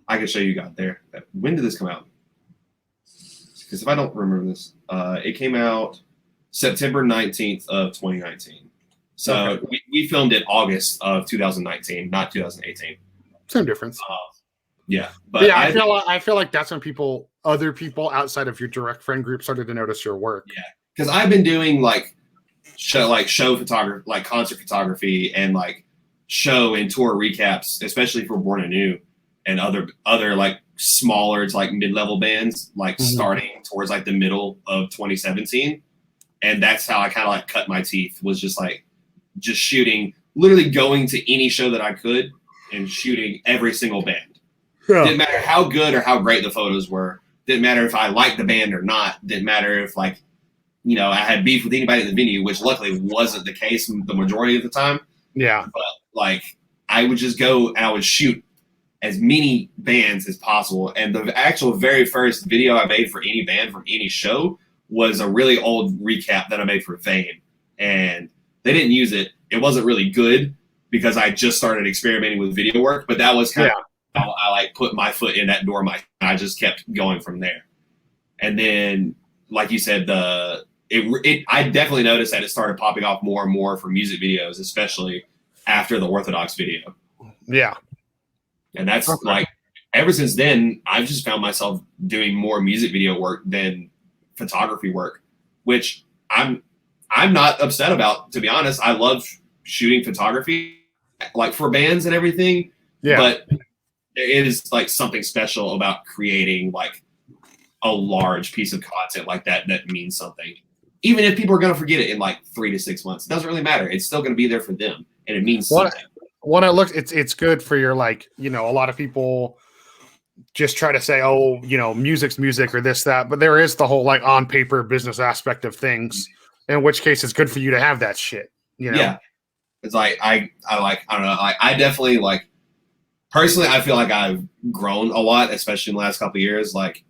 S2: I can show you got there. When did this come out? Because if I don't remember this, it came out September 19th of 2019. So we filmed it August of 2019, not 2018.
S1: Same difference.
S2: Yeah, but
S1: yeah, I feel like that's when other people outside of your direct friend group started to notice your work.
S2: Yeah, because I've been doing like show photography, like concert photography, and like show and tour recaps, especially for Born Anew. and other like smaller to like mid-level bands, like starting towards like the middle of 2017. And that's how I kind of like cut my teeth, was just shooting, literally going to any show that I could and shooting every single band. Yeah. Didn't matter how good or how great the photos were. Didn't matter if I liked the band or not. Didn't matter if like, I had beef with anybody at the venue, which luckily wasn't the case the majority of the time.
S1: Yeah.
S2: But like, I would just go and I would shoot as many bands as possible. And the actual very first video I made for any band from any show was a really old recap that I made for Vane. And they didn't use it. It wasn't really good because I just started experimenting with video work, but that was kind of how I like put my foot in that door. I just kept going from there. And then, like you said, I definitely noticed that it started popping off more and more for music videos, especially after the Orthodox video.
S1: Yeah.
S2: And that's like, ever since then, I've just found myself doing more music video work than photography work, which I'm not upset about, to be honest. I love shooting photography, like for bands and everything. Yeah. But it is like something special about creating like a large piece of content like that means something. Even if people are going to forget it in like 3 to 6 months, it doesn't really matter. It's still going to be there for them, and it means something.
S1: When I look, it's good for your, like, a lot of people just try to say, oh, music's music or this, that, but there is the whole like on paper business aspect of things, in which case it's good for you to have that shit,
S2: Yeah. It's like, I don't know. I definitely like, personally, I feel like I've grown a lot, especially in the last couple of years. Like,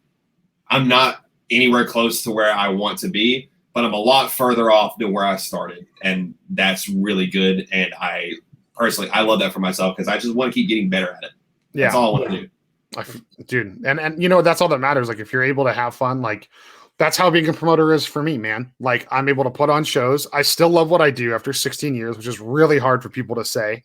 S2: I'm not anywhere close to where I want to be, but I'm a lot further off than where I started. And that's really good. And I love that for myself because I just want to keep getting better at it. That's all I want to do.
S1: Dude. And that's all that matters. Like, if you're able to have fun, like, that's how being a promoter is for me, man. Like, I'm able to put on shows. I still love what I do after 16 years, which is really hard for people to say.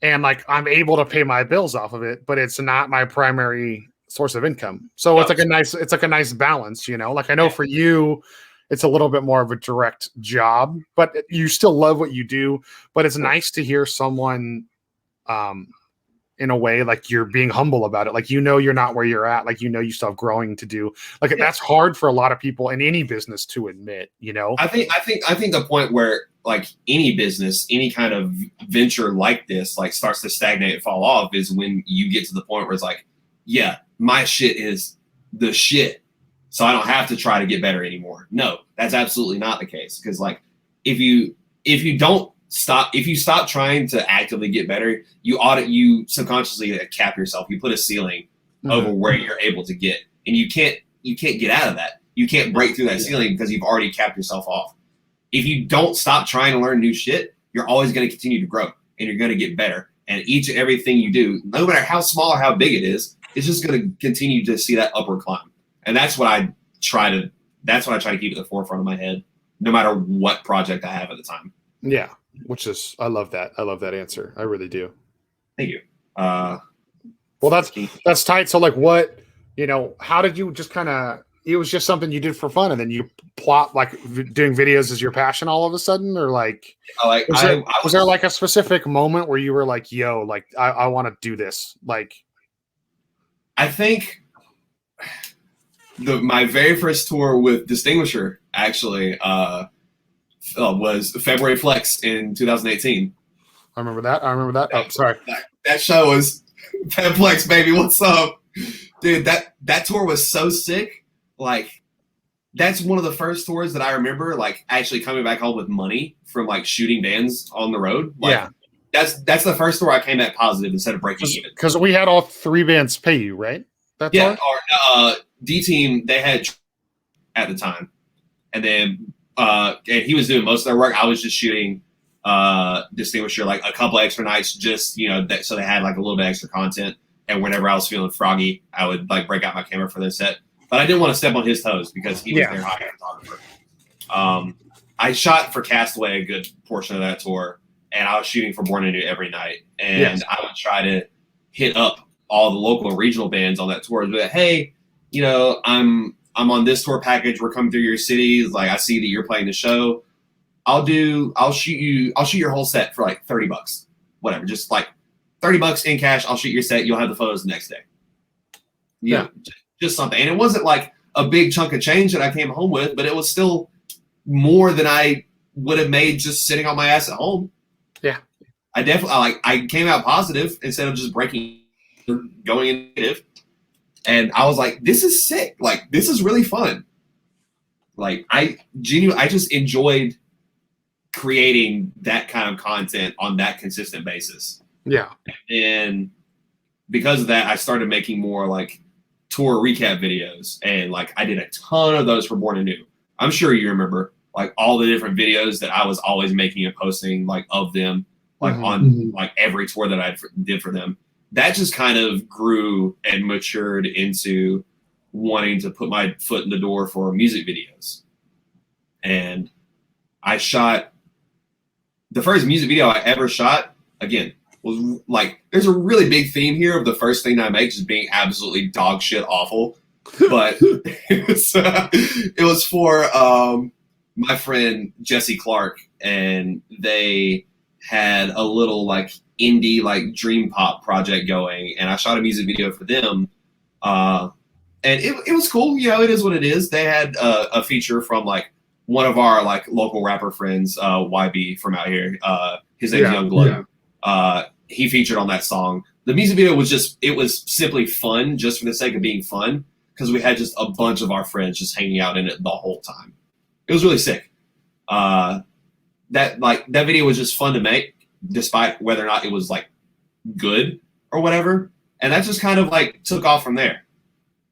S1: And like, I'm able to pay my bills off of it, but it's not my primary source of income. So it's like a nice balance, like, I know for you, it's a little bit more of a direct job, but you still love what you do. But it's nice to hear someone, in a way, like, you're being humble about it. Like, you're not where you're at. Like, you still have growing to do. Like, that's hard for a lot of people in any business to admit, I think
S2: the point where like any business, any kind of venture like this, like, starts to stagnate and fall off is when you get to the point where it's like, yeah, my shit is the shit, so I don't have to try to get better anymore. No, that's absolutely not the case. Because like, if you stop trying to actively get better, you subconsciously cap yourself. You put a ceiling over where you're able to get, and you can't get out of that. You can't break through that ceiling because you've already capped yourself off. If you don't stop trying to learn new shit, you're always going to continue to grow, and you're going to get better. And each and everything you do, no matter how small or how big it is, it's just going to continue to see that upward climb. And that's what I try to keep at the forefront of my head, no matter what project I have at the time.
S1: Yeah. Which is, I love that. I love that answer. I really do.
S2: Thank you.
S1: Well, that's tight. So like, what, how did you just it was just something you did for fun, and then you plot like doing videos as your passion all of a sudden, or like, was there like a specific moment where you were like, yo, like, I want to do this? Like,
S2: I think my very first tour with Distinguisher actually, was February Flex in 2018.
S1: I remember that. Oh, sorry.
S2: That show was Feb Flex, baby. What's up? Dude, that tour was so sick. Like, that's one of the first tours that I remember, like, actually coming back home with money from like shooting bands on the road. Like, that's the first tour I came back positive instead of breaking even.
S1: Because we had all 3 bands pay you, right? That tour?
S2: D Team, they had at the time. And then and he was doing most of their work. I was just shooting Distinguisher, like a couple extra nights, just so they had like a little bit extra content. And whenever I was feeling froggy, I would like break out my camera for their set. But I didn't want to step on his toes because he was their high-end photographer. I shot for Castaway a good portion of that tour, and I was shooting for Born Anew every night. And I would try to hit up all the local and regional bands on that tour and be like, hey, I'm on this tour package. We're coming through your city. Like, I see that you're playing the show. I'll shoot your whole set for like $30, whatever. Just like $30 in cash. I'll shoot your set. You'll have the photos the next day. Yeah, just something. And it wasn't like a big chunk of change that I came home with, but it was still more than I would have made just sitting on my ass at home.
S1: Yeah,
S2: I came out positive instead of just breaking, going negative. And I was like, this is sick. Like, this is really fun. Like, I just enjoyed creating that kind of content on that consistent basis.
S1: Yeah.
S2: And because of that, I started making more like tour recap videos. And like, I did a ton of those for Born Anew. I'm sure you remember like all the different videos that I was always making and posting like of them, like on like every tour that I did for them. That just kind of grew and matured into wanting to put my foot in the door for music videos. And I shot the first music video I ever shot, again, was like, there's a really big theme here of the first thing I make just being absolutely dog shit awful. But it was for my friend Jesse Clark, and they had a little like indie like dream pop project going, and I shot a music video for them. And it was cool. You know, it is what it is. They had a feature from like one of our like local rapper friends, YB from out here. His name's Young Blood. Yeah. He featured on that song. The music video was it was simply fun just for the sake of being fun, because we had just a bunch of our friends just hanging out in it the whole time. It was really sick. That video was just fun to make, despite whether or not it was like good or whatever. And that just kind of like took off from there.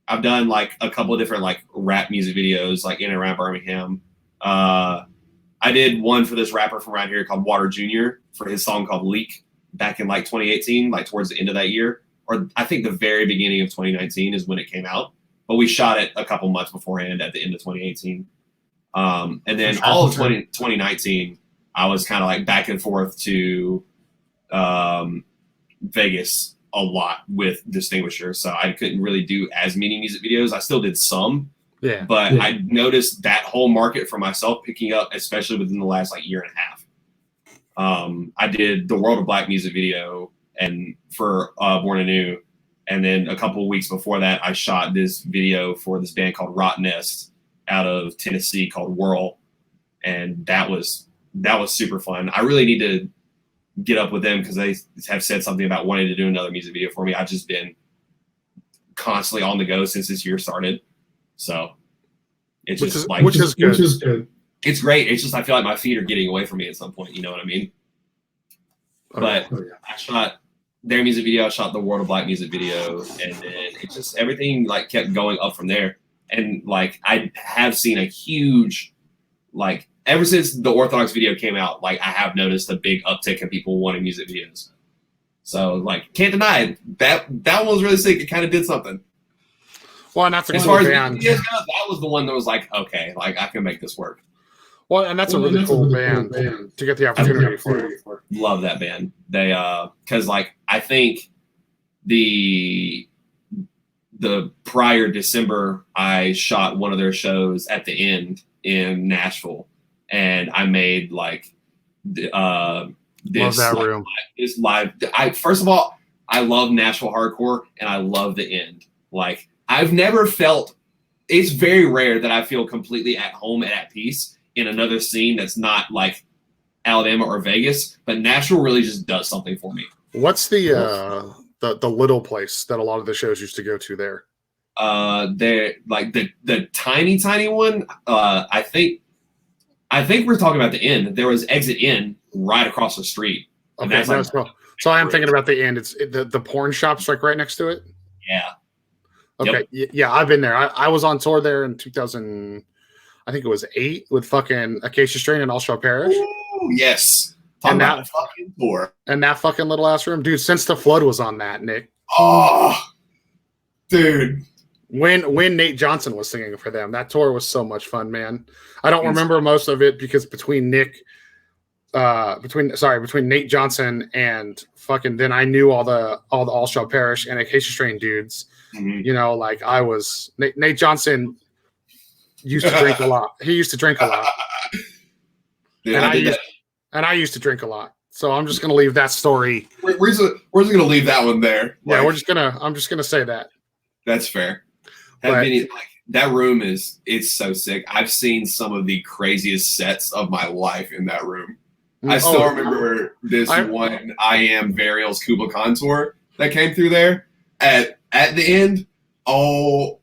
S2: I've done like a couple of different like rap music videos like in and around Birmingham. I did one for this rapper from around here called Water Jr. for his song called Leak back in like 2018, like towards the end of that year. Or I think the very beginning of 2019 is when it came out. But we shot it a couple months beforehand at the end of 2018. And then all of 2019, I was kind of like back and forth to Vegas a lot with Distinguisher. So I couldn't really do as many music videos. I still did some. Yeah. But I noticed that whole market for myself picking up, especially within the last like year and a half. I did the World of Black music video and for Born Anew. And then a couple of weeks before that, I shot this video for this band called Rot Nest out of Tennessee called Whirl. And that was super fun. I really need to get up with them because they have said something about wanting to do another music video for me. I've just been constantly on the go since this year started. So it's which is good. It's great. It's just I feel like my feet are getting away from me at some point. You know what I mean? But I shot their music video. I shot the World of Black music video, and then it just everything like kept going up from there. And like I have seen a huge like ever since the Orthodox video came out, like I have noticed a big uptick in people wanting music videos. So like can't deny it. That one was really sick. It kind of did something.
S1: Well, and that's a
S2: as far as band. Videos go, that was the one that was like, okay, like I can make this work.
S1: Well, and that's a really cool band to get the opportunity for.
S2: Love that band. They because like I think the prior December I shot one of their shows at the end in Nashville, and I made like this
S1: love that
S2: like,
S1: room.
S2: This live. First of all, I love Nashville hardcore, and I love the end. Like I've never felt. It's very rare that I feel completely at home and at peace in another scene that's not like Alabama or Vegas, but Nashville really just does something for me.
S1: What's the little place that a lot of the shows used to go to there?
S2: They're like the tiny one. I think we're talking about the inn. There was Exit Inn right across the street.
S1: Okay, that's like, so I am thinking about the end. It's the porn shop's like right next to it.
S2: Yeah.
S1: Okay. Yep. Yeah, I've been there. I was on tour there in 2000. I think it was 8 with fucking Acacia Strain and All Shall Perish.
S2: Ooh, yes. Talking about that fucking tour.
S1: And that fucking little ass room. Dude, Since the Flood was on that, Nick.
S2: Oh, dude.
S1: When Nate Johnson was singing for them. That tour was so much fun, man. I don't remember most of it because between Nate Johnson and fucking then I knew all the All Shall Perish and Acacia Strain dudes. Mm-hmm. You know, like I was Nate Johnson used to drink a lot. He used to drink a lot.
S2: Dude,
S1: and I used to drink a lot. So I'm just gonna leave that story.
S2: We're just gonna leave that one there.
S1: Yeah, I'm just gonna say that.
S2: That's fair. That room it's so sick. I've seen some of the craziest sets of my life in that room. I still remember this one I Am Varial's Kublai Khan tour that came through there. At the end, holy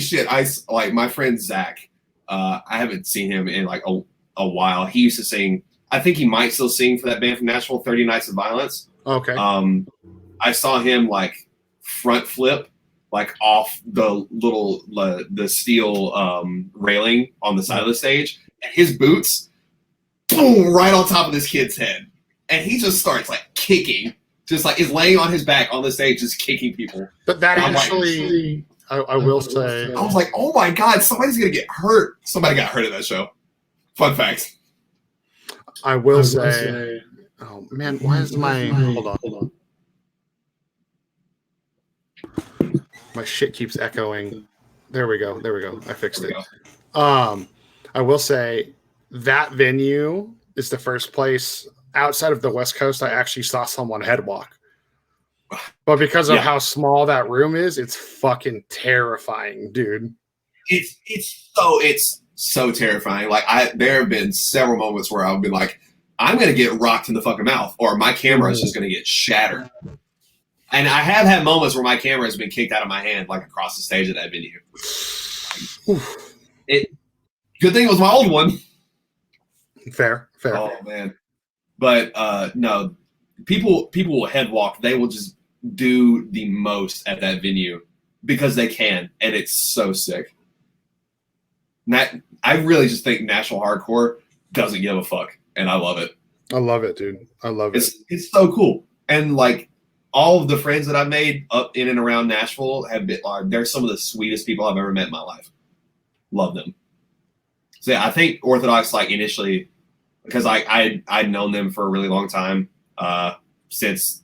S2: shit! My friend Zach. I haven't seen him in like a while. He used to sing. I think he might still sing for that band from Nashville, 30 Nights of Violence.
S1: Okay.
S2: I saw him like front flip like off the steel railing on the side of the stage, and his boots, boom, right on top of this kid's head, and he just starts like kicking, just like is laying on his back on the stage, just kicking people.
S1: But that actually, I will say,
S2: I was like, oh my god, somebody's gonna get hurt. Somebody got hurt at that show. Fun fact.
S1: I will say, oh man, why is my hold on. My shit keeps echoing. There we go. I fixed it. I will say that venue is the first place outside of the West Coast I actually saw someone headwalk. But because of how small that room is, it's fucking terrifying, dude.
S2: It's so terrifying. Like there have been several moments where I've been like, I'm gonna get rocked in the fucking mouth, or my camera is just gonna get shattered. And I have had moments where my camera has been kicked out of my hand, like across the stage at that venue. Good thing it was my old one.
S1: Fair.
S2: Oh man, but no, people will headwalk. They will just do the most at that venue because they can, and it's so sick. I really just think Nashville hardcore doesn't give a fuck, and I love it.
S1: I love it, dude. I love it.
S2: It's so cool, and like all of the friends that I've made up in and around Nashville they're some of the sweetest people I've ever met in my life. Love them. So yeah, I think Orthodox like initially because I'd known them for a really long time since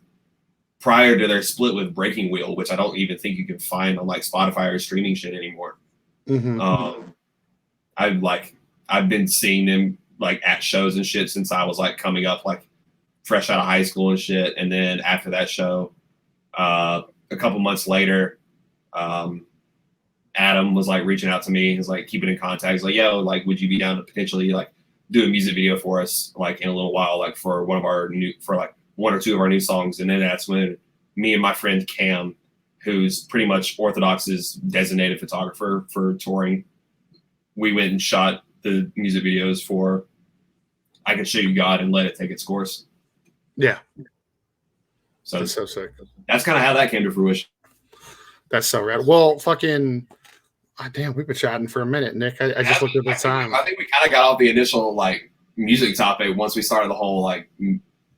S2: prior to their split with Breaking Wheel, which I don't even think you can find on like Spotify or streaming shit anymore.
S1: Mm-hmm.
S2: I've been seeing them like at shows and shit since I was like coming up like fresh out of high school and shit. And then after that show, a couple months later, Adam was like reaching out to me. He's like keeping in contact. He's like, yo, like, would you be down to potentially like do a music video for us like in a little while, like for one or two of our new songs. And then that's when me and my friend Cam, who's pretty much Orthodox's designated photographer for touring, we went and shot the music videos for I Can Show You God and Let It Take Its Course.
S1: Yeah.
S2: So
S1: that's so sick.
S2: That's kind of how that came to fruition.
S1: That's so rad. Well, fucking, damn, we've been chatting for a minute, Nick. I just looked at the time.
S2: I think we kind of got off the initial like music topic once we started the whole like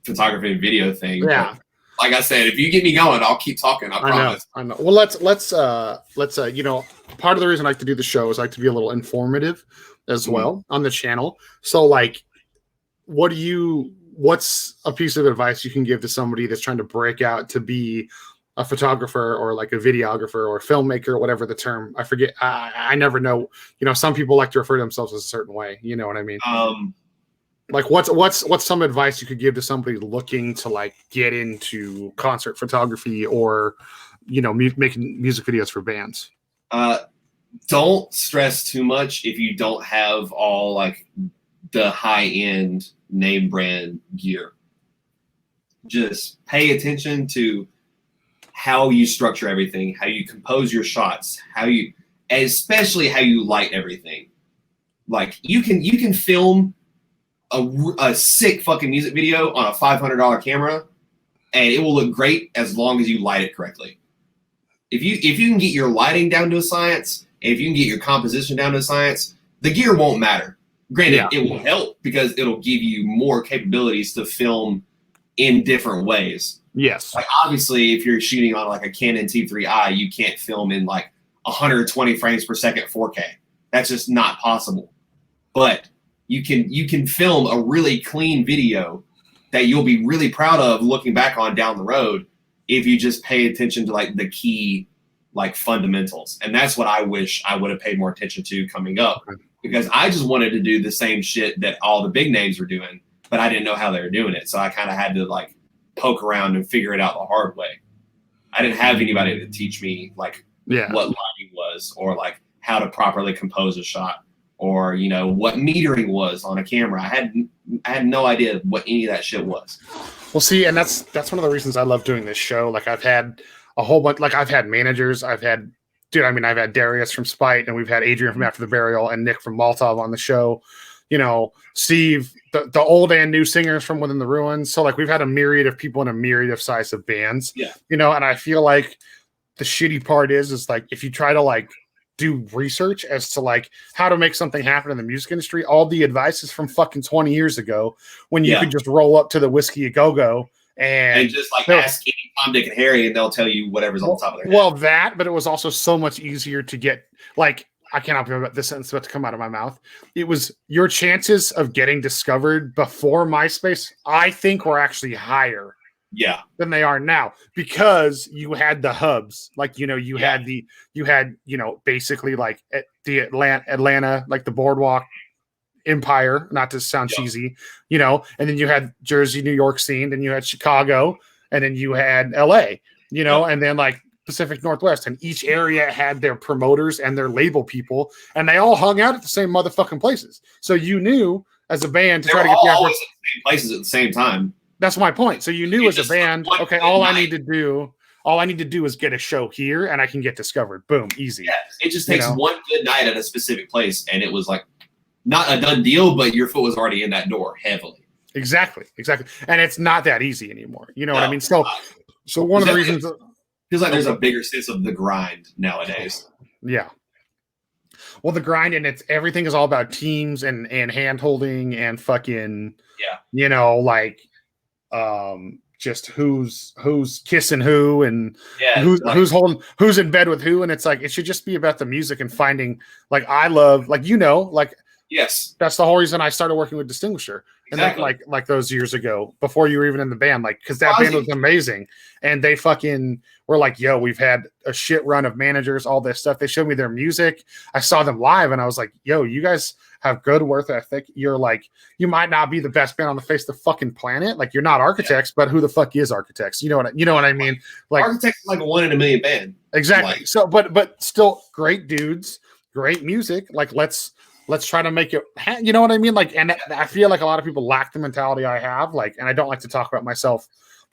S2: photography and video thing.
S1: Yeah.
S2: But, like I said, if you get me going, I'll keep talking. I promise.
S1: I know. Well, let's you know, part of the reason I like to do the show is I like to be a little informative as well on the channel. So like, what's a piece of advice you can give to somebody that's trying to break out to be a photographer or like a videographer or a filmmaker or whatever the term, I forget. I never know, you know, some people like to refer to themselves as a certain way. You know what I mean? Like what's some advice you could give to somebody looking to like get into concert photography or, you know, making music videos for bands?
S2: Don't stress too much if you don't have all like the high end name brand gear. Just pay attention to how you structure everything, how you compose your shots, especially how you light everything. Like you can film a sick fucking music video on a $500 camera, and it will look great as long as you light it correctly. If you can get your lighting down to a science, and if you can get your composition down to a science, the gear won't matter. Granted, it will help because it'll give you more capabilities to film in different ways.
S1: Yes.
S2: Like obviously, if you're shooting on like a Canon T3i, you can't film in like 120 frames per second 4K. That's just not possible. But you can film a really clean video that you'll be really proud of looking back on down the road if you just pay attention to like the key like fundamentals. And that's what I wish I would have paid more attention to coming up, because I just wanted to do the same shit that all the big names were doing, but I didn't know how they were doing it. So I kind of had to like poke around and figure it out the hard way. I didn't have anybody to teach me like what lighting was, or like how to properly compose a shot, or, you know, what metering was on a camera. I had no idea what any of that shit was.
S1: Well, see, and that's one of the reasons I love doing this show. Like, I've had a whole bunch, like, I've had managers, I've had Darius from Spite, and we've had Adrian from After the Burial, and Nick from Maltov on the show. You know, Steve, the old and new singers from Within the Ruins. So, like, we've had a myriad of people in a myriad of size of bands.
S2: Yeah.
S1: You know, and I feel like the shitty part is like, if you try to, like, do research as to like how to make something happen in the music industry, all the advice is from fucking 20 years ago, when you could just roll up to the Whiskey a Go-Go and
S2: just like ask any Tom, Dick, and Harry, and they'll tell you whatever's on the top of their head.
S1: Well, that, but it was also so much easier to get, like, I cannot remember this sentence about to come out of my mouth. It was your chances of getting discovered before MySpace, I think, were actually higher than they are now, because you had the hubs, like, you know, you had, you know, basically like at the Atlanta, like the Boardwalk Empire, not to sound cheesy, you know, and then you had Jersey, New York scene, then you had Chicago, and then you had LA, you know, and then like Pacific Northwest, and each area had their promoters and their label people, and they all hung out at the same motherfucking places. So you knew as a band to try to get the
S2: always at the same places at the same time.
S1: That's my point. So you knew as a band, okay, all I need to do is get a show here, and I can get discovered. Boom, easy.
S2: Yeah, it just takes one good night at a specific place, and it was like not a done deal, but your foot was already in that door heavily.
S1: Exactly. And it's not that easy anymore. You know what I mean? So one of the reasons
S2: feels like there's a bigger sense of the grind nowadays.
S1: Yeah. Well, the grind, and everything is all about teams and hand holding and fucking you know, like just who's kissing who, and who's holding, who's in bed with who, and it's like it should just be about the music and finding, like, I love, like, you know, like,
S2: yes,
S1: that's the whole reason I started working with Distinguisher. And that, like those years ago, before you were even in the band, like, because that band was amazing, and they fucking were like, yo, we've had a shit run of managers, all this stuff. They showed me their music. I saw them live, and I was like, yo, you guys have good work ethic. You're like, you might not be the best band on the face of the fucking planet. Like, you're not Architects, but who the fuck is Architects? You know what I mean? Like,
S2: Architects is like a 1 in a million band.
S1: Exactly.
S2: Like,
S1: so, but still great dudes, great music. Like, let's try to make it, you know what I mean? Like, and I feel like a lot of people lack the mentality I have. Like, and I don't like to talk about myself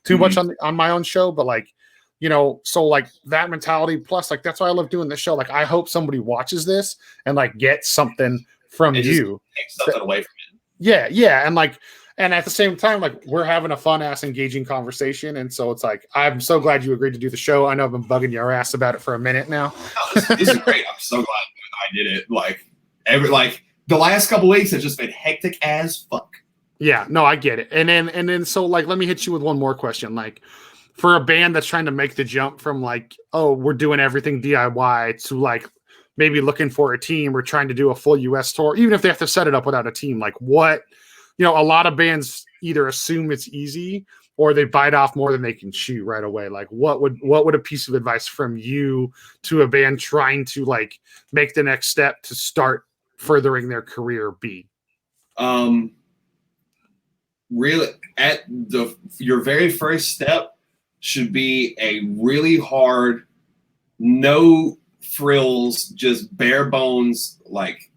S1: too much on my own show, but like, you know, so like that mentality, plus like, that's why I love doing this show. Like, I hope somebody watches this and like gets something from you.
S2: Take something away from it.
S1: Yeah. And like, and at the same time, like, we're having a fun ass engaging conversation. And so it's like, I'm so glad you agreed to do the show. I know I've been bugging your ass about it for a minute now.
S2: No, this is great. I'm so glad I did it. Like, the last couple weeks have just been hectic as fuck.
S1: Yeah, no, I get it. And then so like, let me hit you with one more question. Like, for a band that's trying to make the jump from like, oh, we're doing everything DIY, to like maybe looking for a team or trying to do a full US tour, even if they have to set it up without a team, like, what, you know, a lot of bands either assume it's easy or they bite off more than they can chew right away. Like, what would a piece of advice from you to a band trying to like make the next step to start furthering their career be?
S2: Really, your very first step should be a really hard, no frills, just bare bones, like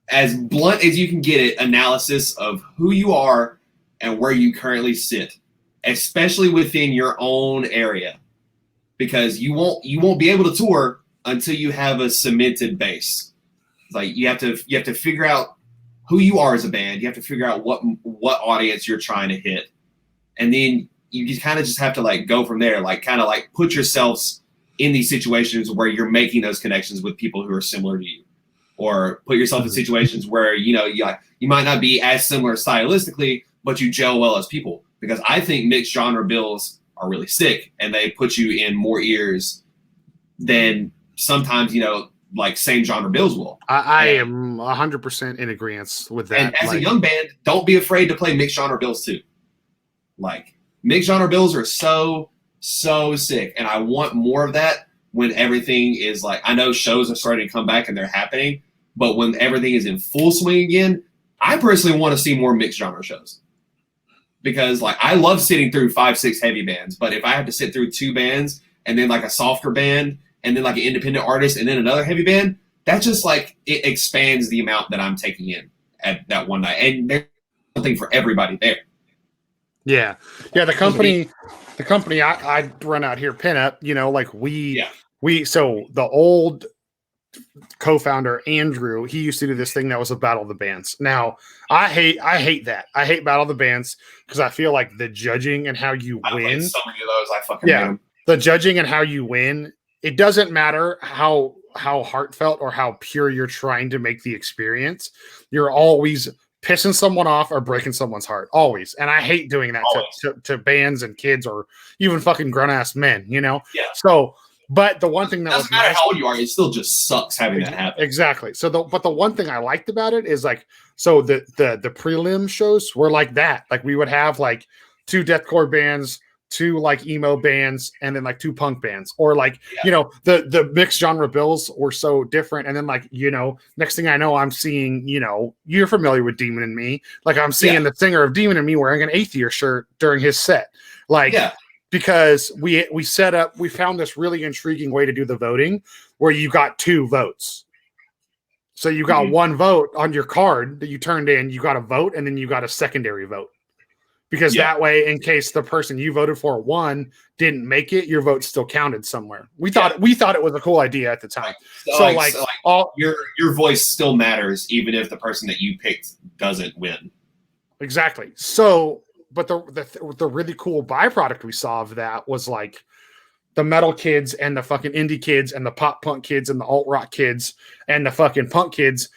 S2: as blunt as you can get it, analysis of who you are and where you currently sit, especially within your own area, because you won't be able to tour until you have a cemented base. Like, you have to figure out who you are as a band. You have to figure out what audience you're trying to hit, and then you just kind of just have to like go from there. Like, kind of like put yourselves in these situations where you're making those connections with people who are similar to you, or put yourself in situations where you might not be as similar stylistically, but you gel well as people. Because I think mixed genre bills are really sick, and they put you in more ears than sometimes like same genre bills will.
S1: I am 100% in agreement with that.
S2: And as a young band, don't be afraid to play mixed genre bills too. Like, mixed genre bills are so sick, and I want more of that when everything is like, I know shows are starting to come back and they're happening, but when everything is in full swing again, I personally want to see more mixed genre shows because like I love sitting through 5-6 heavy bands, but if I have to sit through 2 bands and then like a softer band and then like an independent artist and then another heavy band, that just like it expands the amount that I'm taking in at that one night, and there's something for everybody there.
S1: Yeah. The company I run out here, Pinup, you know, like so the old co-founder Andrew, he used to do this thing that was a battle of the bands. Now I hate that. I hate battle of the bands because I feel like the judging and how you win.
S2: So many of those, I fucking hate them.
S1: The judging and how you win. It doesn't matter how heartfelt or how pure you're trying to make the experience. You're always pissing someone off or breaking someone's heart. Always. And I hate doing that to bands and kids or even fucking grown-ass men, you know?
S2: Yeah.
S1: So, but the one thing that
S2: doesn't matter how old you are, it still just sucks having that happen.
S1: Exactly. So, but the one thing I liked about it is like, so the prelim shows were like that. Like we would have like 2 deathcore bands, 2 like emo bands, and then like 2 punk bands, or like, you know, the mixed genre bills were so different. And then like, you know, next thing I know, I'm seeing, you know, you're familiar with Demon and Me. Like I'm seeing the singer of Demon and Me wearing an Atheist shirt during his set. Like, because we found this really intriguing way to do the voting where you got 2 votes. So you got 1 vote on your card that you turned in, you got a vote, and then you got a secondary vote. Because that way, in case the person you voted for didn't make it, your vote still counted somewhere. We thought it was a cool idea at the time. Your
S2: voice still matters even if the person that you picked doesn't win.
S1: Exactly. So, but the really cool byproduct we saw of that was like the metal kids and the fucking indie kids and the pop punk kids and the alt rock kids and the fucking punk kids.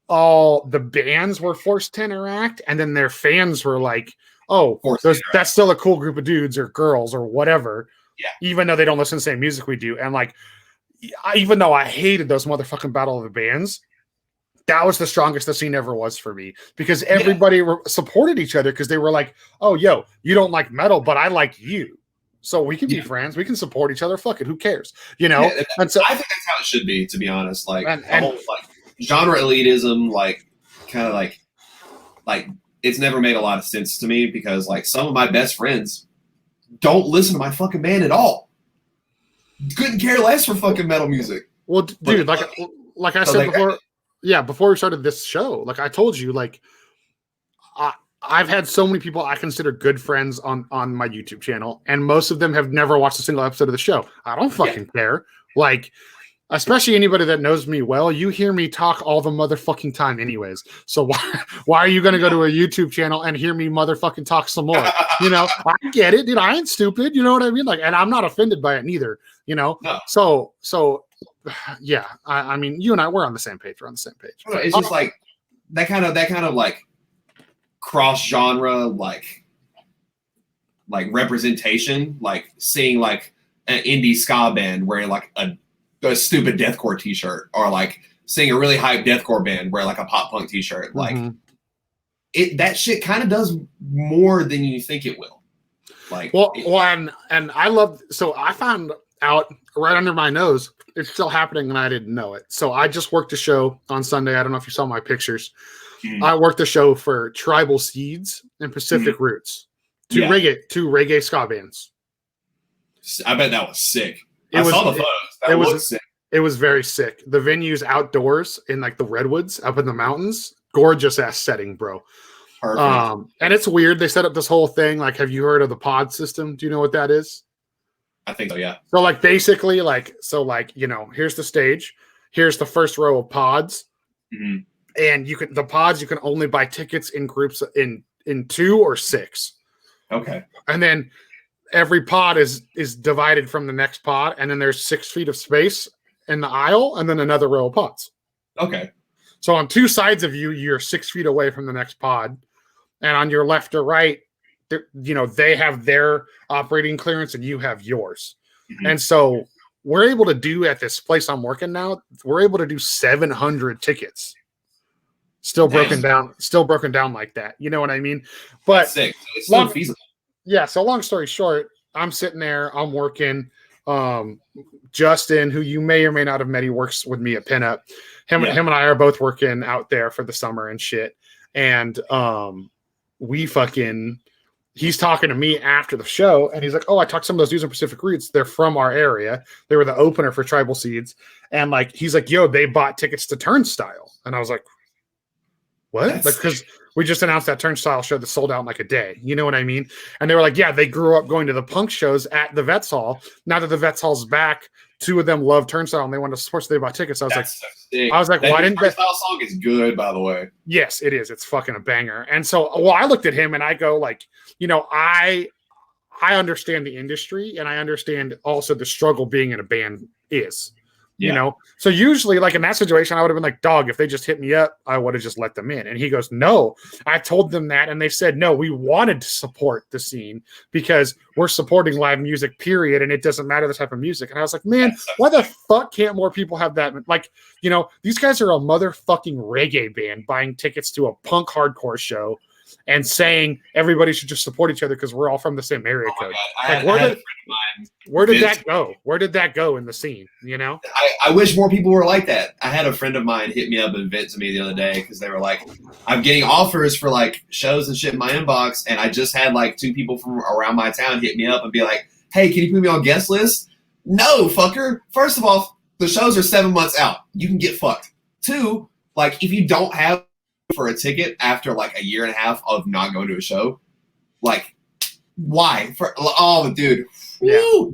S1: All the bands were forced to interact, and then their fans were like, oh, that's still a cool group of dudes or girls or whatever. Yeah. Even though they don't listen to the same music we do. And like, even though I hated those motherfucking battle of the bands, that was the strongest the scene ever was for me because everybody supported each other because they were like, oh, yo, you don't like metal, but I like you. So we can be friends. We can support each other. Fuck it. Who cares? You know?
S2: Yeah,
S1: and so
S2: I think that's how it should be, to be honest. Like, whole, like genre elitism, like kind of like it's never made a lot of sense to me because like some of my best friends don't listen to my fucking band at all. Couldn't care less for fucking metal music.
S1: Well, dude, like I said before, before we started this show, like I told you, like I've had so many people I consider good friends on my YouTube channel, and most of them have never watched a single episode of the show. I don't fucking care. Like, especially anybody that knows me well, you hear me talk all the motherfucking time anyways. So why are you going to go to a YouTube channel and hear me motherfucking talk some more? You know, I get it, dude. I ain't stupid. You know what I mean? Like, and I'm not offended by it neither, you know? No. So yeah, I mean, you and I, we're on the same page. We're on the same page.
S2: It's just like that kind of like cross genre, like representation, like seeing like an indie ska band wearing like a stupid deathcore t-shirt, or like seeing a really hyped deathcore band wear like a pop punk t-shirt. Like that shit kind of does more than you think it will. Like, and I love, so I found out right under my nose, it's still happening and I didn't know it. So I just worked a show on Sunday. I don't know if you saw my pictures. I worked a show for Tribal Seeds and Pacific Roots, two reggae ska bands. I bet that was sick. I saw the photos. That was sick.
S1: It was very sick. The venue's outdoors in like the redwoods up in the mountains. Gorgeous ass setting, bro. Perfect. And it's weird. They set up this whole thing. Like, have you heard of the pod system? Do you know what that is?
S2: I think so, yeah.
S1: So like basically you know, here's the stage. Here's the first row of pods. Mm-hmm. And you can only buy tickets in groups in 2 or 6. Okay. And then every pod is divided from the next pod, and then there's 6 feet of space in the aisle, and then another row of pods. Okay. So on 2 sides of you, you're 6 feet away from the next pod, and on your left or right, you know, they have their operating clearance and you have yours. Mm-hmm. And so we're able to do at this place I'm working now, we're able to do 700 tickets. Still broken down like that. You know what I mean? But
S2: that's sick. It's still feasible.
S1: Yeah. So long story short, I'm sitting there, I'm working. Justin, who you may or may not have met, he works with me at Pinup. Him and I are both working out there for the summer and shit. And he's talking to me after the show, and he's like, "Oh, I talked to some of those dudes in Pacific Roots. They're from our area. They were the opener for Tribal Seeds." And like, he's like, "Yo, they bought tickets to Turnstile." And I was like, "What?" Like, because we just announced that Turnstile show that sold out in like a day. You know what I mean? And they were like, "Yeah, they grew up going to the punk shows at the Vets Hall. Now that the Vets Hall's back, two of them love Turnstile and they want to support, so they bought tickets." I was like,
S2: that
S1: "Why didn't
S2: that Turnstile song is good, by the way?"
S1: Yes, it is. It's fucking a banger. And so, well, I looked at him and I go, like, you know, I understand the industry, and I understand also the struggle being in a band is, you know. So usually, like in that situation, I would have been like, "Dog, if they just hit me up, I would have just let them in." And he goes, "No, I told them that, and they said no. We wanted to support the scene because we're supporting live music, period, and it doesn't matter the type of music." And I was like, "Man, why the fuck can't more people have that?" Like, you know, these guys are a motherfucking reggae band buying tickets to a punk hardcore show and saying everybody should just support each other because we're all from the same area code. Like, where did that go? Where did that go in the scene? You know,
S2: I wish more people were like that. I had a friend of mine hit me up and vent to me the other day because they were like, "I'm getting offers for like shows and shit in my inbox, and I just had like 2 people from around my town hit me up and be like, 'Hey, can you put me on guest list?' No, fucker. First of all, the shows are 7 months out. You can get fucked. 2, like, if you don't have for a ticket after like a year and a half of not going to a show, like, why? Dude, woo!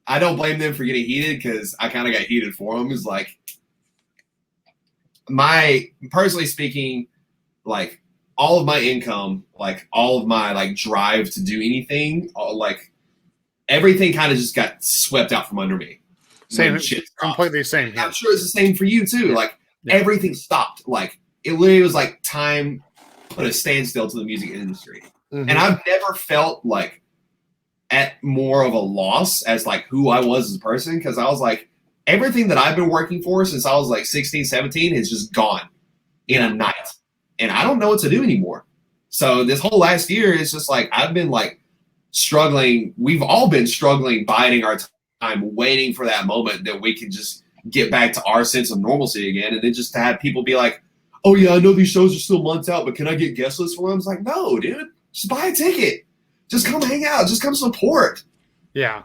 S2: I don't blame them for getting heated because I kind of got heated for them. Is like, personally speaking, like all of my income, like all of my like drive to do anything, like everything kind of just got swept out from under me.
S1: Same, completely same.
S2: I'm sure it's the same for you too. Like everything stopped. Like it literally was like time put a standstill to the music industry. Mm-hmm. And I've never felt like at more of a loss as like who I was as a person. Cause I was like, everything that I've been working for since I was like 16, 17 is just gone in a night. And I don't know what to do anymore. So this whole last year is just like, I've been like struggling. We've all been struggling, biding our time, waiting for that moment that we can just get back to our sense of normalcy again. And then just to have people be like, "Oh yeah, I know these shows are still months out, but can I get guest lists for them?" It's like, no, dude, just buy a ticket. Just come hang out. Just come support. Yeah.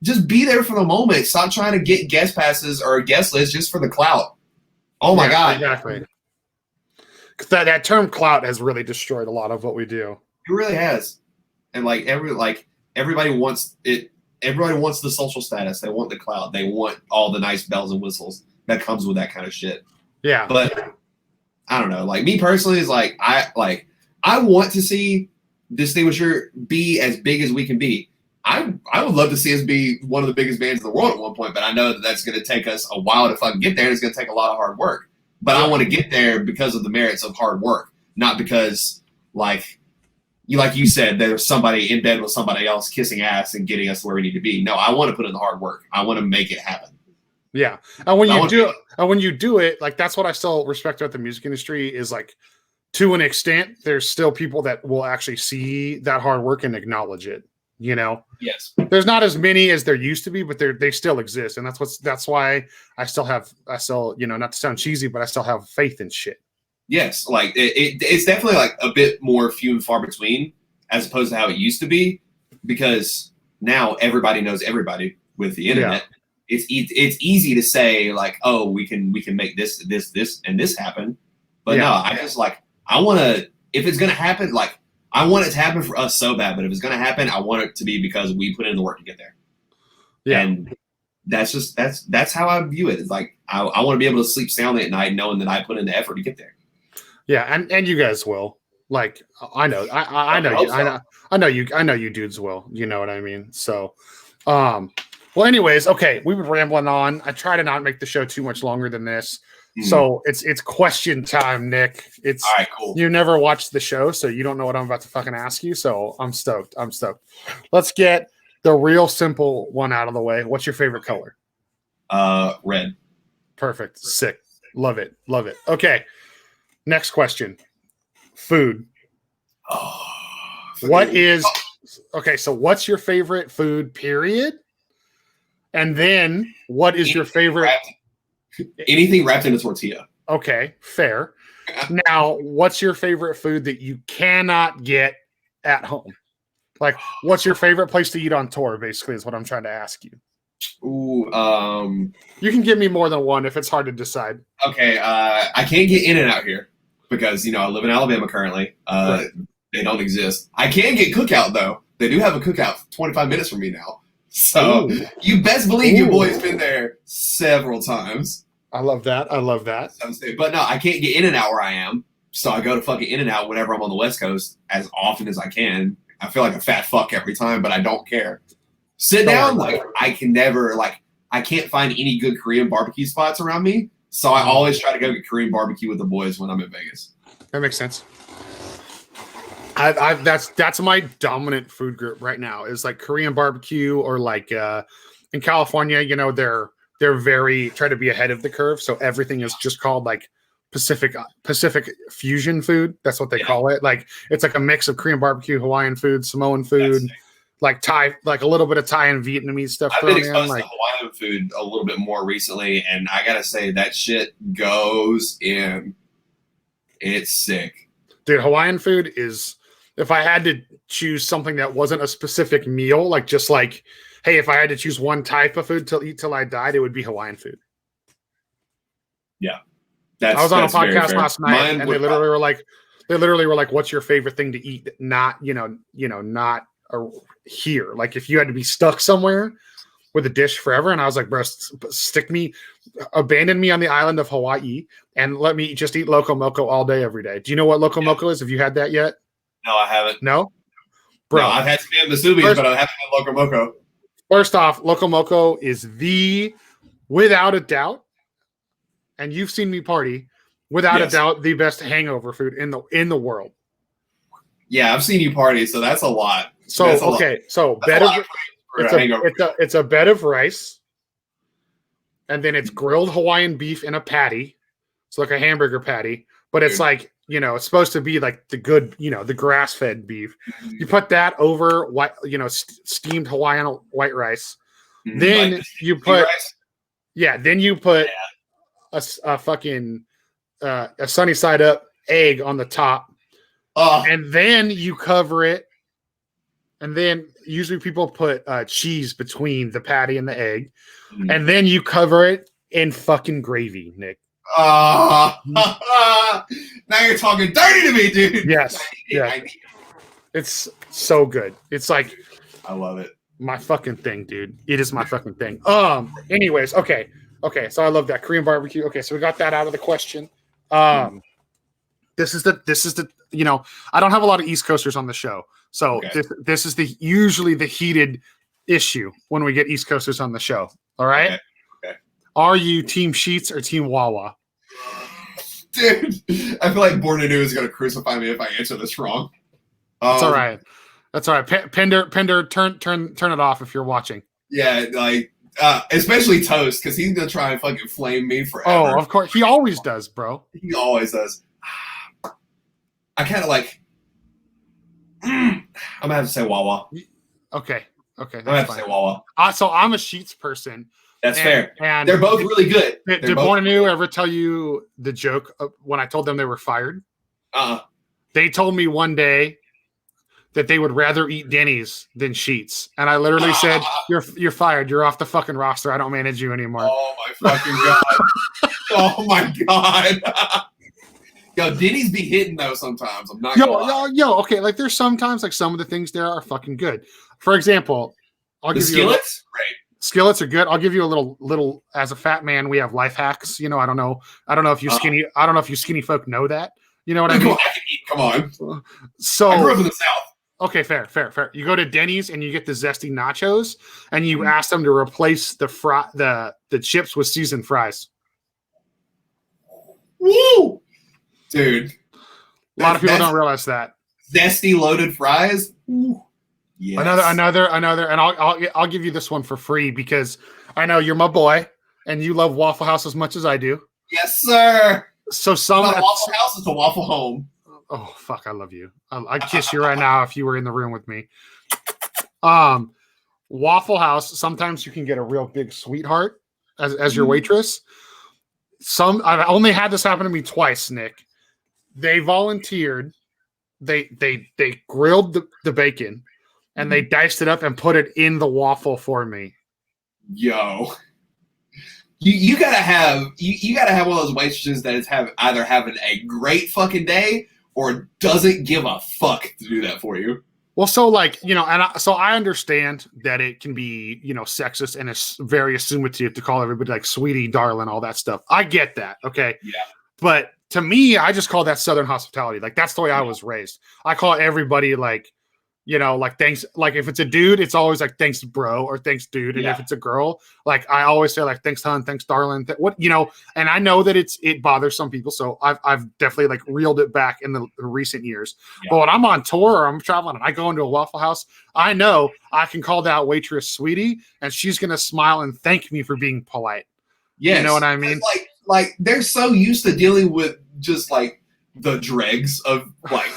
S2: Just be there for the moment. Stop trying to get guest passes or a guest list just for the clout. Oh my God.
S1: Exactly. That term clout has really destroyed a lot of what we do.
S2: It really has. And everybody wants it. Everybody wants the social status. They want the clout. They want all the nice bells and whistles that comes with that kind of shit. Yeah. But I don't know. Like me personally is like I want to see Distinguisher be as big as we can be. I would love to see us be one of the biggest bands in the world at one point, but I know that that's going to take us a while to fucking get there, and it's going to take a lot of hard work. But I want to get there because of the merits of hard work, not because like you said, there's somebody in bed with somebody else kissing ass and getting us where we need to be. No, I want to put in the hard work. I want to make it happen.
S1: Yeah, and when you do it, like that's what I still respect about the music industry is like, to an extent, there's still people that will actually see that hard work and acknowledge it. You know, yes, there's not as many as there used to be, but they still exist, and that's why I still, you know, not to sound cheesy, but I still have faith in shit.
S2: Yes, like it's definitely like a bit more few and far between as opposed to how it used to be, because now everybody knows everybody with the internet. Yeah. It's easy to say like, oh, we can make this and this happen, but no, I just like I want to, if it's gonna happen, like I want it to happen for us so bad, but if it's gonna happen, I want it to be because we put in the work to get there. Yeah, and that's how I view it. It's like I want to be able to sleep soundly at night knowing that I put in the effort to get there.
S1: Yeah, and you guys will. Like I know you dudes will. You know what I mean? So, well, anyways, okay, we've been rambling on. I try to not make the show too much longer than this. Mm-hmm. So it's question time, Nick. It's all right, cool. You never watched the show, so you don't know what I'm about to fucking ask you. So I'm stoked. Let's get the real simple one out of the way. What's your favorite color?
S2: Red.
S1: Perfect. Sick. Love it. Okay. Next question. Food. Oh, so what's your favorite food, period? And then what is your favorite?
S2: Anything wrapped in a tortilla.
S1: Okay, fair. Now, what's your favorite food that you cannot get at home? Like, what's your favorite place to eat on tour, basically, is what I'm trying to ask you.
S2: Ooh,
S1: you can give me more than one if it's hard to decide.
S2: Okay, I can't get In-N-Out here because, I live in Alabama currently.
S1: Right.
S2: They don't exist. I can get Cookout, though. They do have a Cookout 25 minutes from me now. So you best believe your boy's been there several times.
S1: I love that.
S2: But no, I can't get In-N-Out where I am. So I go to fucking In-N-Out whenever I'm on the West Coast as often as I can. I feel like a fat fuck every time, but I don't care. Sit down, I can never, I can't find any good Korean barbecue spots around me. So I always try to go get Korean barbecue with the boys when I'm in Vegas.
S1: That makes sense. That's my dominant food group right now is like Korean barbecue or in California, they're very try to be ahead of the curve. So everything is just called like Pacific fusion food. That's what they call it. Like it's like a mix of Korean barbecue, Hawaiian food, Samoan food, like Thai, like a little bit of Thai and Vietnamese stuff.
S2: I've been exposed to Hawaiian food a little bit more recently, and I gotta say that shit goes in. It's sick,
S1: dude. Hawaiian food is. If I had to choose something that wasn't a specific meal, hey, if I had to choose one type of food to eat till I died, it would be Hawaiian food.
S2: Yeah.
S1: I was on a podcast last night and they literally were like, what's your favorite thing to eat? Not here. Like if you had to be stuck somewhere with a dish forever. And I was like, bro, abandon me on the island of Hawaii and let me just eat Loco Moco all day, every day. Do you know what Loco Moco is? Have you had that yet?
S2: No, I haven't.
S1: No? Bro.
S2: No, I've had spam Masubi's, but I haven't had Loco Moco.
S1: First off, Loco Moco is without a doubt, and you've seen me party, without a doubt, the best hangover food in the world.
S2: Yeah, I've seen you party, so that's a lot.
S1: So it's a bed of rice, and then it's grilled Hawaiian beef in a patty. It's like a hamburger patty, but it's like, it's supposed to be like the good, the grass-fed beef. You put that over steamed Hawaiian white rice. Then you put, a fucking a sunny side up egg on the top, and then you cover it. And then usually people put cheese between the patty and the egg, and then you cover it in fucking gravy, Nick.
S2: Now you're talking dirty to me, dude.
S1: Yes. It's so good. It's like
S2: I love it.
S1: My fucking thing, dude. It is my fucking thing. Anyways, okay. So I love that Korean barbecue. Okay, so we got that out of the question. This is the I don't have a lot of East Coasters on the show, so this is usually the heated issue when we get East Coasters on the show. All right.
S2: Okay.
S1: Are you Team Sheets or Team Wawa?
S2: Dude, I feel like Born Anew is going to crucify me if I answer this wrong.
S1: That's all right. Pender, turn it off if you're watching.
S2: Yeah, especially Toast, because he's going to try and fucking flame me forever.
S1: Oh, of course. He always does, bro.
S2: He always does. I kind of I'm going to have to say Wawa.
S1: Okay.
S2: I'm going to have to say Wawa.
S1: So I'm a Sheets person.
S2: That's fair. And they're both really good.
S1: Did Born Anew ever tell you the joke when I told them they were fired? They told me one day that they would rather eat Denny's than Sheets. And I literally said, you're fired. You're off the fucking roster. I don't manage you anymore.
S2: Oh, my fucking God. Oh, my God. Yo, Denny's be hitting, though, sometimes. I'm not gonna lie.
S1: Okay. Like, there's sometimes, like, some of the things there are fucking good. For example,
S2: I'll give you skillets? Great.
S1: Skillets are good. I'll give you a little. As a fat man, we have life hacks. I don't know if you skinny. I don't know if you skinny folk know that. You know what I mean?
S2: Come on.
S1: So
S2: I grew up in the South.
S1: Okay, fair. You go to Denny's and you get the zesty nachos, and you ask them to replace the chips with seasoned fries.
S2: Woo, dude!
S1: A lot of people don't realize that
S2: zesty loaded fries. Ooh. Yes.
S1: Another, and I'll give you this one for free because I know you're my boy and you love Waffle House as much as I do.
S2: Yes, sir.
S1: So
S2: Waffle House is a Waffle Home.
S1: Oh fuck, I love you. I'd kiss you right now if you were in the room with me. Waffle House. Sometimes you can get a real big sweetheart as your waitress. I've only had this happen to me twice, Nick. They volunteered. They grilled the bacon, and they diced it up and put it in the waffle for me.
S2: Yo, you gotta have you gotta have one of those waitresses that is either having a great fucking day or doesn't give a fuck to do that for you.
S1: Well, so like, you know, and so I understand that it can be, you know, sexist and it's very assumptive to call everybody like sweetie, darling, all that stuff. I get that. Okay.
S2: Yeah.
S1: But to me, I just call that Southern hospitality. Like that's the way I was raised. I call everybody like, you know, like thanks. Like if it's a dude, it's always like thanks, bro, or thanks, dude. And if it's a girl, like I always say like thanks, hon, thanks, darling. What, you know, and I know that it bothers some people, so I've definitely like reeled it back in the recent years. Yeah. But when I'm on tour or I'm traveling and I go into a Waffle House, I know I can call that waitress sweetie, and she's gonna smile and thank me for being polite. Yeah, you know what I mean?
S2: Like they're so used to dealing with just like the dregs of like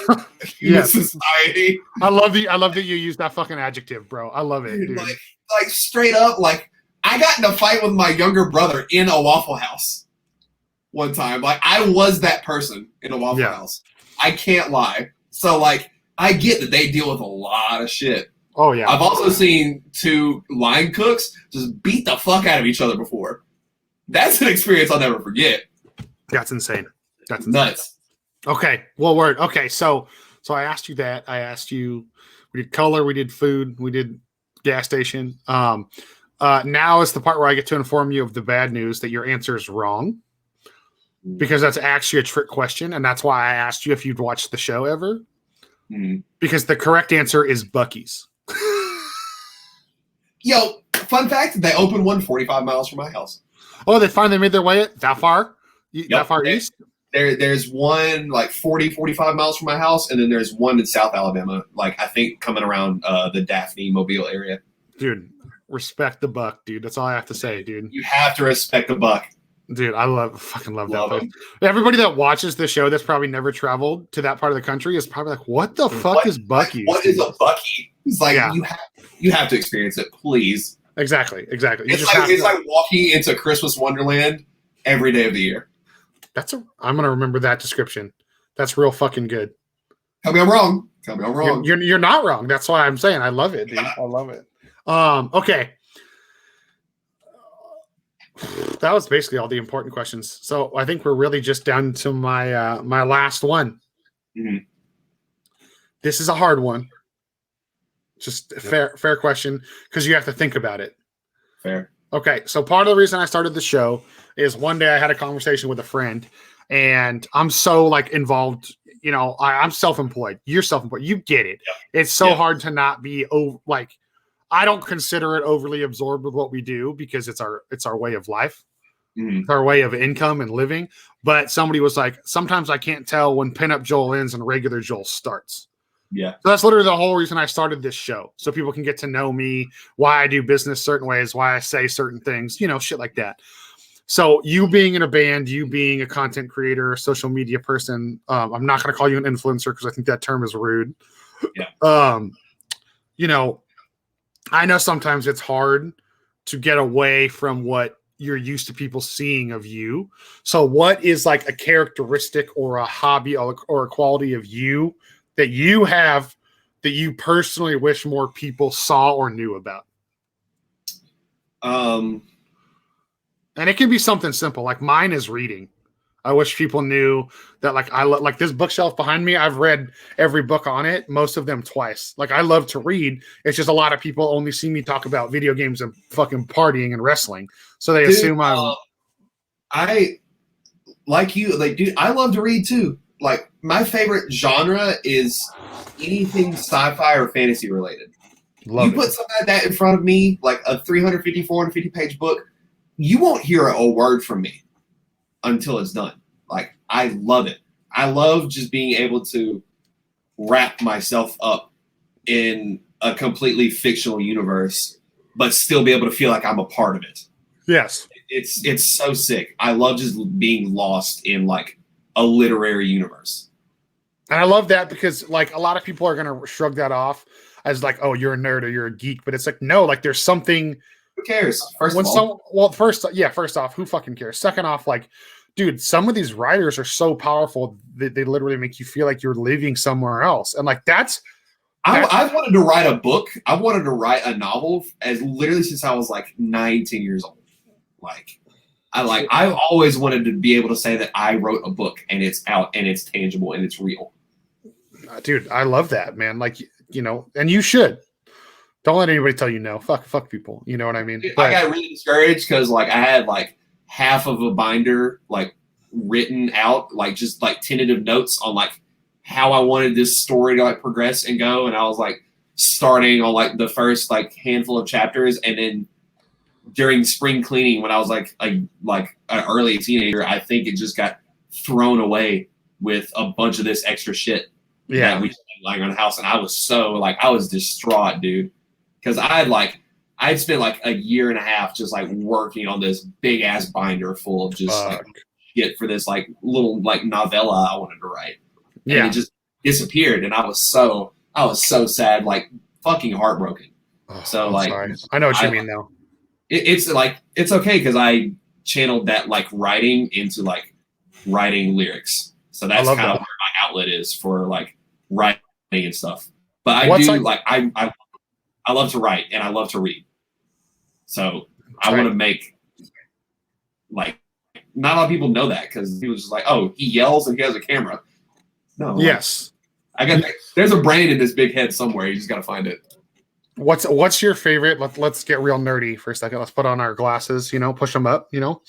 S2: human society.
S1: I love that you use that fucking adjective, bro. I love it, dude.
S2: Like straight up, like I got in a fight with my younger brother in a Waffle House one time. Like I was that person in a Waffle House. I can't lie. So like I get that they deal with a lot of shit.
S1: Oh yeah.
S2: I've also seen two line cooks just beat the fuck out of each other before. That's an experience I'll never forget.
S1: That's insane. That's
S2: nuts.
S1: Okay. Well, word. Okay. So I asked you that. I asked you, we did color, we did food, we did gas station. Now is the part where I get to inform you of the bad news that your answer is wrong, because that's actually a trick question. And that's why I asked you if you'd watched the show ever, because the correct answer is Buc-ee's.
S2: Yo, fun fact, they opened one 45 miles from my house.
S1: Oh, they finally made their way that far? That far east?
S2: There's one like 45 miles from my house, and then there's one in South Alabama, like I think coming around the Daphne, Mobile area.
S1: Dude, respect the buck, dude. That's all I have to say, dude.
S2: You have to respect the buck.
S1: Dude, I fucking love that place. Everybody that watches the show that's probably never traveled to that part of the country is probably like, what the fuck is Buc-ee's?
S2: What is a Buc-ee? It's like, you have to experience it, please.
S1: Exactly.
S2: It's like walking into Christmas Wonderland every day of the year.
S1: I'm gonna remember that description. That's real fucking good.
S2: Tell me I'm wrong.
S1: You're not wrong. That's why I'm saying I love it, dude. I love it. Okay. That was basically all the important questions. So I think we're really just down to my my last one.
S2: Mm-hmm.
S1: This is a hard one. Just a fair question, because you have to think about it.
S2: Fair.
S1: Okay, so part of the reason I started the show is one day I had a conversation with a friend, and I'm so like involved. You know, I'm self-employed. You're self-employed. You get it. Yeah. It's so hard to not be like. I don't consider it overly absorbed with what we do, because it's our way of life, it's our way of income and living. But somebody was like, sometimes I can't tell when Pinup Joel ends and regular Joel starts.
S2: Yeah.
S1: So that's literally the whole reason I started this show, so people can get to know me, why I do business certain ways, why I say certain things, you know, shit like that. So you being in a band, you being a content creator, social media person, I'm not going to call you an influencer because I think that term is rude.
S2: Yeah.
S1: You know, I know sometimes it's hard to get away from what you're used to people seeing of you. So what is like a characteristic or a hobby or a quality of you that you have that you personally wish more people saw or knew about? And it can be something simple. Like mine is reading. I wish people knew that, like, like this bookshelf behind me, I've read every book on it, most of them twice. Like, I love to read. It's just a lot of people only see me talk about video games and fucking partying and wrestling. So they assume I'm...
S2: I, like you, like, dude, I love to read too. Like, my favorite genre is anything sci-fi or fantasy related. You put something like that in front of me, like a 350, 450 page book, you won't hear a word from me until it's done. Like, I love it. I love just being able to wrap myself up in a completely fictional universe, but still be able to feel like I'm a part of it.
S1: Yes.
S2: It's so sick. I love just being lost in like a literary universe.
S1: And I love that because like a lot of people are going to shrug that off as like, oh, you're a nerd or you're a geek. But it's like, no, like there's something.
S2: Who cares? First off, who fucking cares?
S1: Second off, like dude, some of these writers are so powerful that they literally make you feel like you're living somewhere else. And like
S2: I've wanted to write a book. I wanted to write a novel as literally since I was like 19 years old. Like I've always wanted to be able to say that I wrote a book and it's out and it's tangible and it's real.
S1: Dude, I love that, man. Like, you know, and you should. Don't let anybody tell you no. Fuck people. You know what I mean?
S2: I got really discouraged because like I had like half of a binder like written out, like just like tentative notes on like how I wanted this story to like progress and go. And I was like starting on like the first like handful of chapters, and then during spring cleaning when I was like an early teenager, I think it just got thrown away with a bunch of this extra shit that we just had lying on the house. And I was so like, I was distraught, dude. Because I'd spent like a year and a half just like working on this big ass binder full of just like shit for this like little like novella I wanted to write. And it just disappeared. And I was so sad, like fucking heartbroken. So like,
S1: sorry. I know what you mean though.
S2: It's like, it's okay. Cause I channeled that like writing into like writing lyrics. So that's kind of where my outlet is for like writing and stuff. But I love to write and I love to read. So I want to make like, not a lot of people know that because he was just like, oh, he yells and he has a camera. No.
S1: Yes.
S2: There's a brain in this big head somewhere. You just got to find it.
S1: What's your favorite? Let's get real nerdy for a second. Let's put on our glasses, you know, push them up, you know.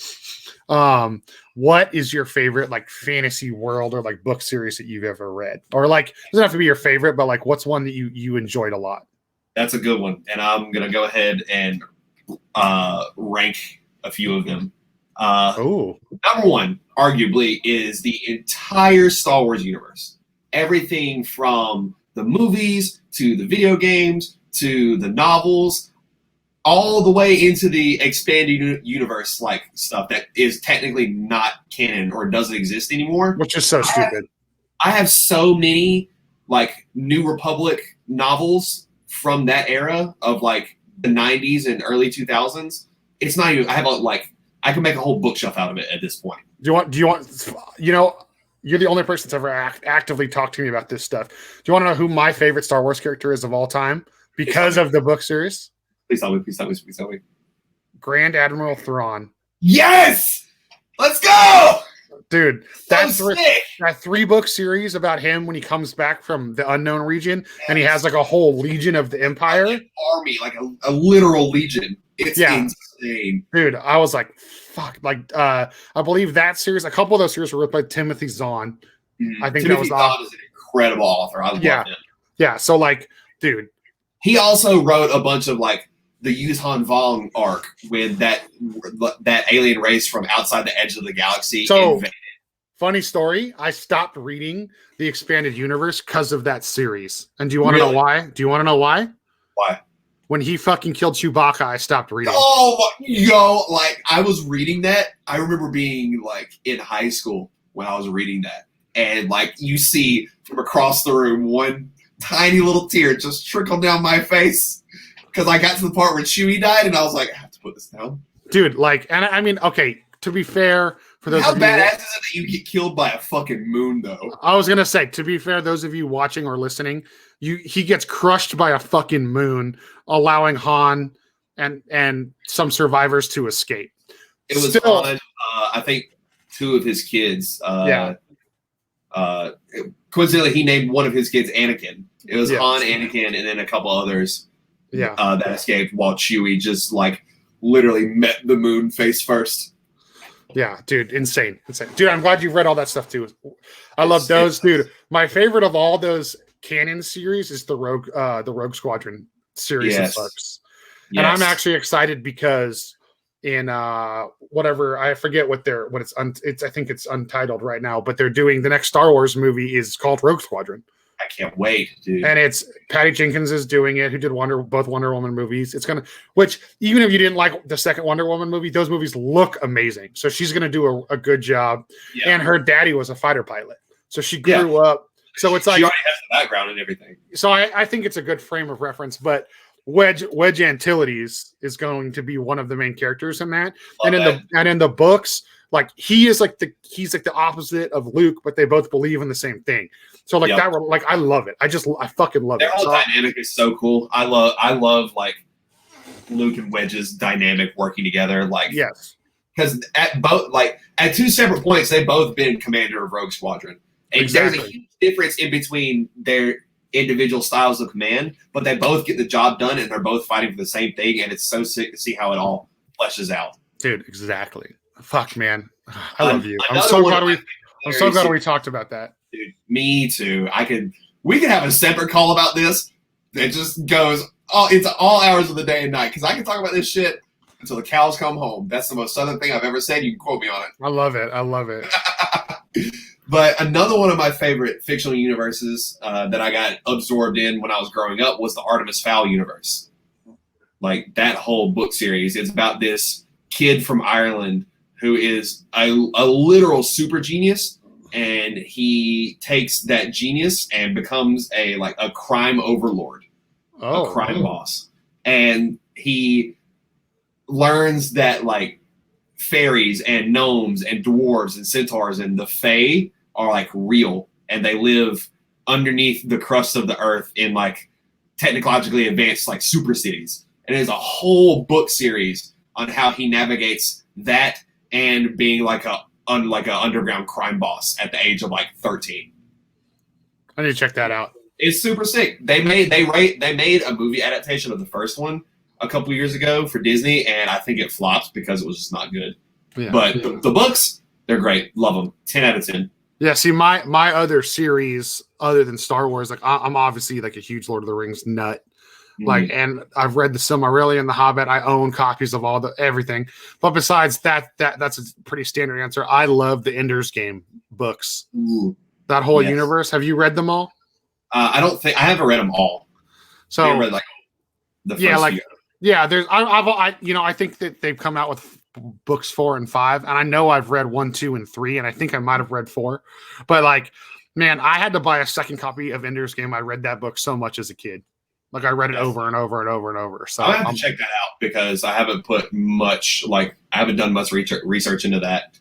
S1: What is your favorite like fantasy world or like book series that you've ever read? Or like, it doesn't have to be your favorite, but like what's one that you enjoyed a lot?
S2: That's a good one. And I'm going to go ahead and rank a few of them. Number one, arguably, is the entire Star Wars universe. Everything from the movies to the video games to the novels, all the way into the expanded universe like stuff that is technically not canon or doesn't exist anymore.
S1: Which is so stupid.
S2: I have so many like New Republic novels from that era of like the 90s and early 2000s. It's not even, I can make a whole bookshelf out of it at this point.
S1: Do you want, you know, you're the only person that's ever actively talked to me about this stuff. Do you want to know who my favorite Star Wars character is of all time because of the book series?
S2: Please tell me.
S1: Grand Admiral Thrawn.
S2: Yes! Let's go!
S1: Dude,
S2: that
S1: 3-book series about him when he comes back from the unknown region and he has like a whole legion of the Empire.
S2: Like an army, like a literal legion. It's insane.
S1: Dude, I was like, fuck. Like, I believe that series, a couple of those series were written by Timothy Zahn. I think
S2: Timothy Zahn is an incredible author. I love him.
S1: Yeah, so like, dude.
S2: He also wrote a bunch of like the Yuuzhan Vong arc when that alien race from outside the edge of the galaxy invaded.
S1: Funny story, I stopped reading the expanded universe because of that series. And do you want to know why?
S2: Why?
S1: When he fucking killed Chewbacca, I stopped reading.
S2: Like I was reading that. I remember being like in high school when I was reading that. And like you see from across the room one tiny little tear just trickle down my face. Because I got to the part where Chewie died, and I was like, I have to put this down.
S1: Dude, like, and I mean, okay, to be fair, for those of you... How
S2: badass is it that you get killed by a fucking moon, though?
S1: I was going to say, to be fair, those of you watching or listening, he gets crushed by a fucking moon, allowing Han and some survivors to escape.
S2: It was Han, I think, 2 of his kids. Coincidentally, he named one of his kids Anakin. It was Han, Anakin, and then a couple others. That escaped while Chewie just like literally met the moon face first.
S1: Yeah, dude, insane. Dude, I'm glad you've read all that stuff too. I love those, dude. My favorite of all those canon series is the Rogue Squadron series of books. And I'm actually excited because in whatever, I forget I think it's Untitled right now, but they're doing the next Star Wars movie is called Rogue Squadron.
S2: I can't wait, dude.
S1: And it's Patty Jenkins is doing it, who did both Wonder Woman movies. Which even if you didn't like the second Wonder Woman movie, those movies look amazing. So she's gonna do a good job. Yeah. And her daddy was a fighter pilot, so she grew up. So it's like
S2: she already has the background and everything.
S1: So I think it's a good frame of reference. But Wedge Antilles is going to be one of the main characters in that. And in the books, like he's like the opposite of Luke, but they both believe in the same thing. So like that, like I love it. I fucking love it.
S2: Their whole dynamic is so cool. I love like Luke and Wedge's dynamic working together. Like
S1: yes,
S2: because at two separate points, they've both been commander of Rogue Squadron. And
S1: exactly.
S2: There's a huge difference in between their individual styles of command, but they both get the job done, and they're both fighting for the same thing. And it's so sick to see how it all fleshes out.
S1: Dude, exactly. Fuck, man, I love you. I'm so glad we talked about that.
S2: Dude, me too. We could have a separate call about this that just goes into all hours of the day and night, because I can talk about this shit until the cows come home. That's the most Southern thing I've ever said. You can quote me on it.
S1: I love it.
S2: But another one of my favorite fictional universes that I got absorbed in when I was growing up was the Artemis Fowl universe. Like that whole book series. It's about this kid from Ireland who is a literal super genius, and he takes that genius and becomes a crime overlord, a crime boss. And he learns that like fairies and gnomes and dwarves and centaurs and the fae are like real, and they live underneath the crust of the earth in like technologically advanced like super cities. And there's a whole book series on how he navigates that and being like a underground crime boss at the age of like 13.
S1: I need to check that out.
S2: It's super sick. They made a movie adaptation of the first one a couple years ago for Disney, and I think it flopped because it was just not good. Yeah. But the books, they're great. Love them. 10 out of 10.
S1: Yeah, see, my other series other than Star Wars, like I'm obviously like a huge Lord of the Rings nut. Mm-hmm. Like, and I've read the Silmarillion, the Hobbit. I own copies of everything. But besides that's a pretty standard answer. I love the Ender's Game books.
S2: Ooh.
S1: That whole universe. Have you read them all?
S2: I haven't read them all.
S1: So
S2: I read like the first few.
S1: Yeah, there's I think that they've come out with books 4 and 5, and I know I've read 1, 2, and 3, and I think I might have read 4. But like, man, I had to buy a second copy of Ender's Game. I read that book so much as a kid. Like I read it over and over and over and over. So
S2: I have to check that out because I haven't done much research into that.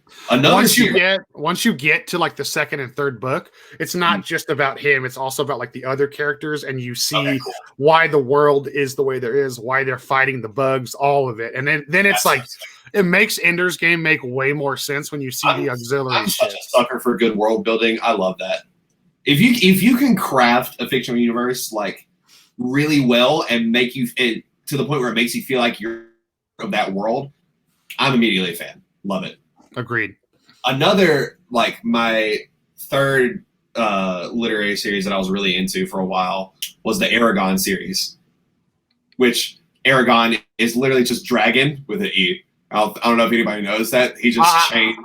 S1: Once you get to like the second and third book, it's not just about him. It's also about like the other characters, and you see why the world is the way there is, why they're fighting the bugs, all of it. And then it's like it makes Ender's Game make way more sense when you see the auxiliary.
S2: I'm such a sucker for good world building. I love that. If you can craft a fictional universe like really well and make you to the point where it makes you feel like you're of that world, I'm immediately a fan. Love it.
S1: Agreed.
S2: Another, like my third literary series that I was really into for a while was the Aragon series, which Aragon is literally just dragon with an E. I don't know if anybody knows that. He just changed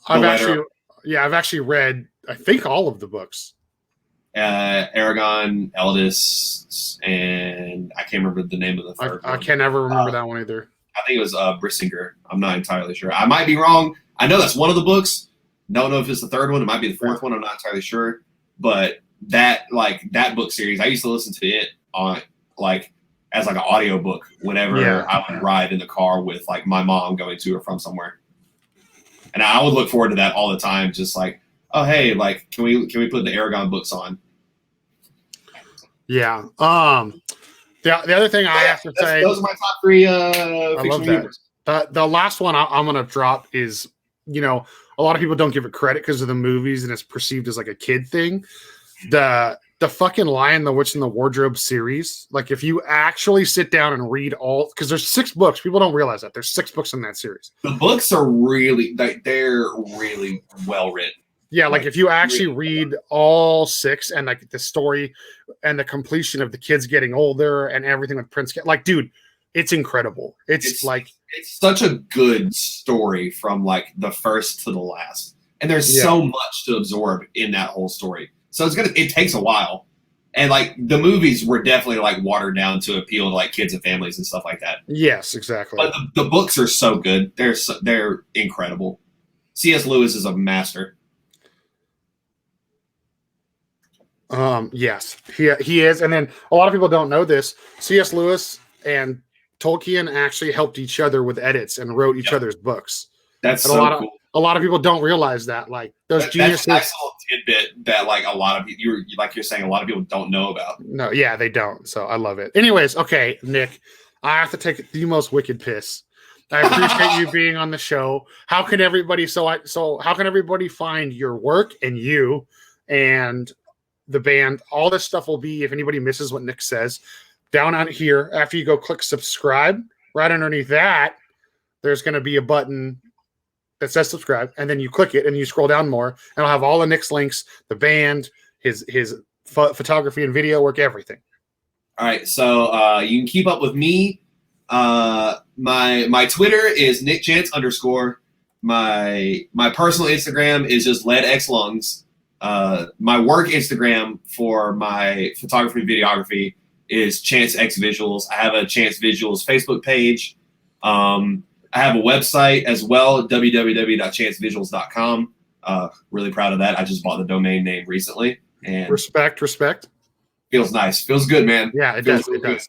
S2: the letter.
S1: I've actually read, I think, all of the books.
S2: Aragon, Eldis, and I can't remember the name of the third one.
S1: I can't ever remember that one either.
S2: I think it was Brissinger. I'm not entirely sure. I might be wrong. I know that's one of the books. Don't know if it's the third one. It might be the fourth one. I'm not entirely sure. But that book series, I used to listen to it on as an audio book whenever I would ride in the car with like my mom going to or from somewhere. And I would look forward to that all the time. Just like, oh hey, like can we put the Aragon books on?
S1: Yeah. The other thing I have to say,
S2: those are my top 3 fictional universes.
S1: The last one I'm going to drop is, a lot of people don't give it credit because of the movies and it's perceived as like a kid thing. The fucking Lion, the Witch, and the Wardrobe series. Like if you actually sit down and read all, because there's 6 books. People don't realize that there's 6 books in that series.
S2: The books are really, they're really well written.
S1: Yeah, like if you actually read all 6 and like the story and the completion of the kids getting older and everything with Prince, like, dude, it's incredible. It's
S2: such a good story from like the first to the last, and there's so much to absorb in that whole story. So it takes a while, and like the movies were definitely like watered down to appeal to like kids and families and stuff like that.
S1: Yes, exactly.
S2: But the books are so good. They're incredible. C.S. Lewis is a master.
S1: Yes, he is. And then a lot of people don't know this. C.S. Lewis and Tolkien actually helped each other with edits and wrote each other's books.
S2: That's so cool.
S1: a lot of people don't realize that. Like those geniuses.
S2: That's a nice little tidbit that like a lot of you're saying a lot of people don't know about.
S1: No, yeah, they don't. So I love it. Anyways, okay, Nick, I have to take the most wicked piss. I appreciate you being on the show. How can everybody how can everybody find your work and you and the band? All this stuff will be, if anybody misses what Nick says, down on here. After you go click subscribe, right underneath that, there's going to be a button that says subscribe, and then you click it and you scroll down more, and I'll have all of Nick's links, the band, his photography and video work, everything.
S2: All right, so you can keep up with me. My Twitter is NickChance_. My personal Instagram is just LedXLungs. My work Instagram for my photography and videography is Chance X Visuals. I have a Chance Visuals Facebook page. I have a website as well, www.chancevisuals.com. Really proud of that. I just bought the domain name recently. And
S1: respect.
S2: Feels nice. Feels good, man.
S1: Yeah, it does. It does.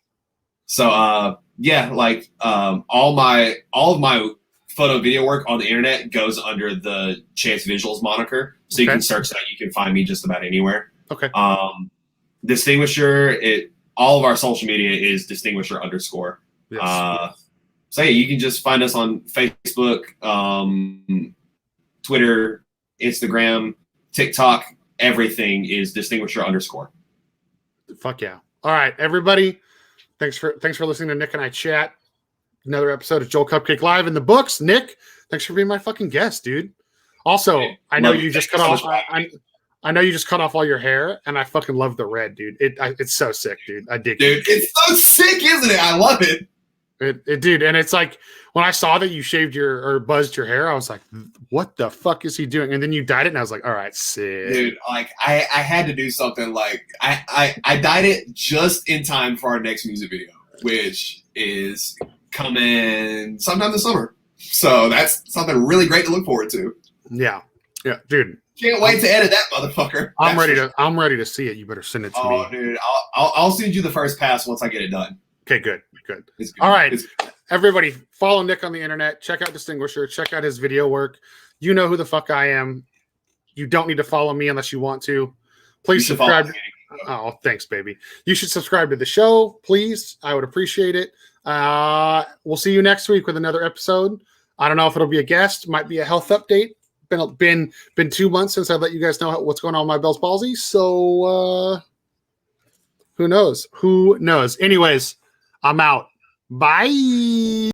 S2: So yeah, like all of my photo video work on the internet goes under the Chance Visuals moniker. So you can search that. You can find me just about anywhere.
S1: Okay.
S2: Distinguisher, all of our social media is Distinguisher_. Yes. So yeah, you can just find us on Facebook, Twitter, Instagram, TikTok. Everything is Distinguisher_.
S1: Fuck yeah! All right, everybody. Thanks for listening to Nick and I chat. Another episode of Joel Cupcake Live in the books. Nick, thanks for being my fucking guest, dude. Also, I know you just cut off. I know you just cut off all your hair, and I fucking love the red, dude. It's so sick, dude. I dig it.
S2: Dude, it's so sick, isn't it? I love it.
S1: It did, and it's like when I saw that you shaved or buzzed your hair, I was like, "What the fuck is he doing?" And then you dyed it, and I was like, "All right, sick."
S2: Dude, like I had to do something. Like I dyed it just in time for our next music video, which is coming sometime this summer. So that's something really great to look forward to.
S1: Yeah, dude.
S2: Can't wait to edit that motherfucker.
S1: I'm ready to see it. You better send it to me.
S2: Oh, dude, I'll send you the first pass once I get it done.
S1: Okay, good. All right, everybody, follow Nick on the internet. Check out Distinguisher. Check out his video work. You know who the fuck I am. You don't need to follow me unless you want to. Please subscribe. Oh, thanks, baby. You should subscribe to the show, please. I would appreciate it. We'll see you next week with another episode. I don't know if it'll be a guest. Might be a health update. Been 2 months since I let you guys know what's going on with my Bell's palsy. So who knows? Anyways, I'm out. Bye.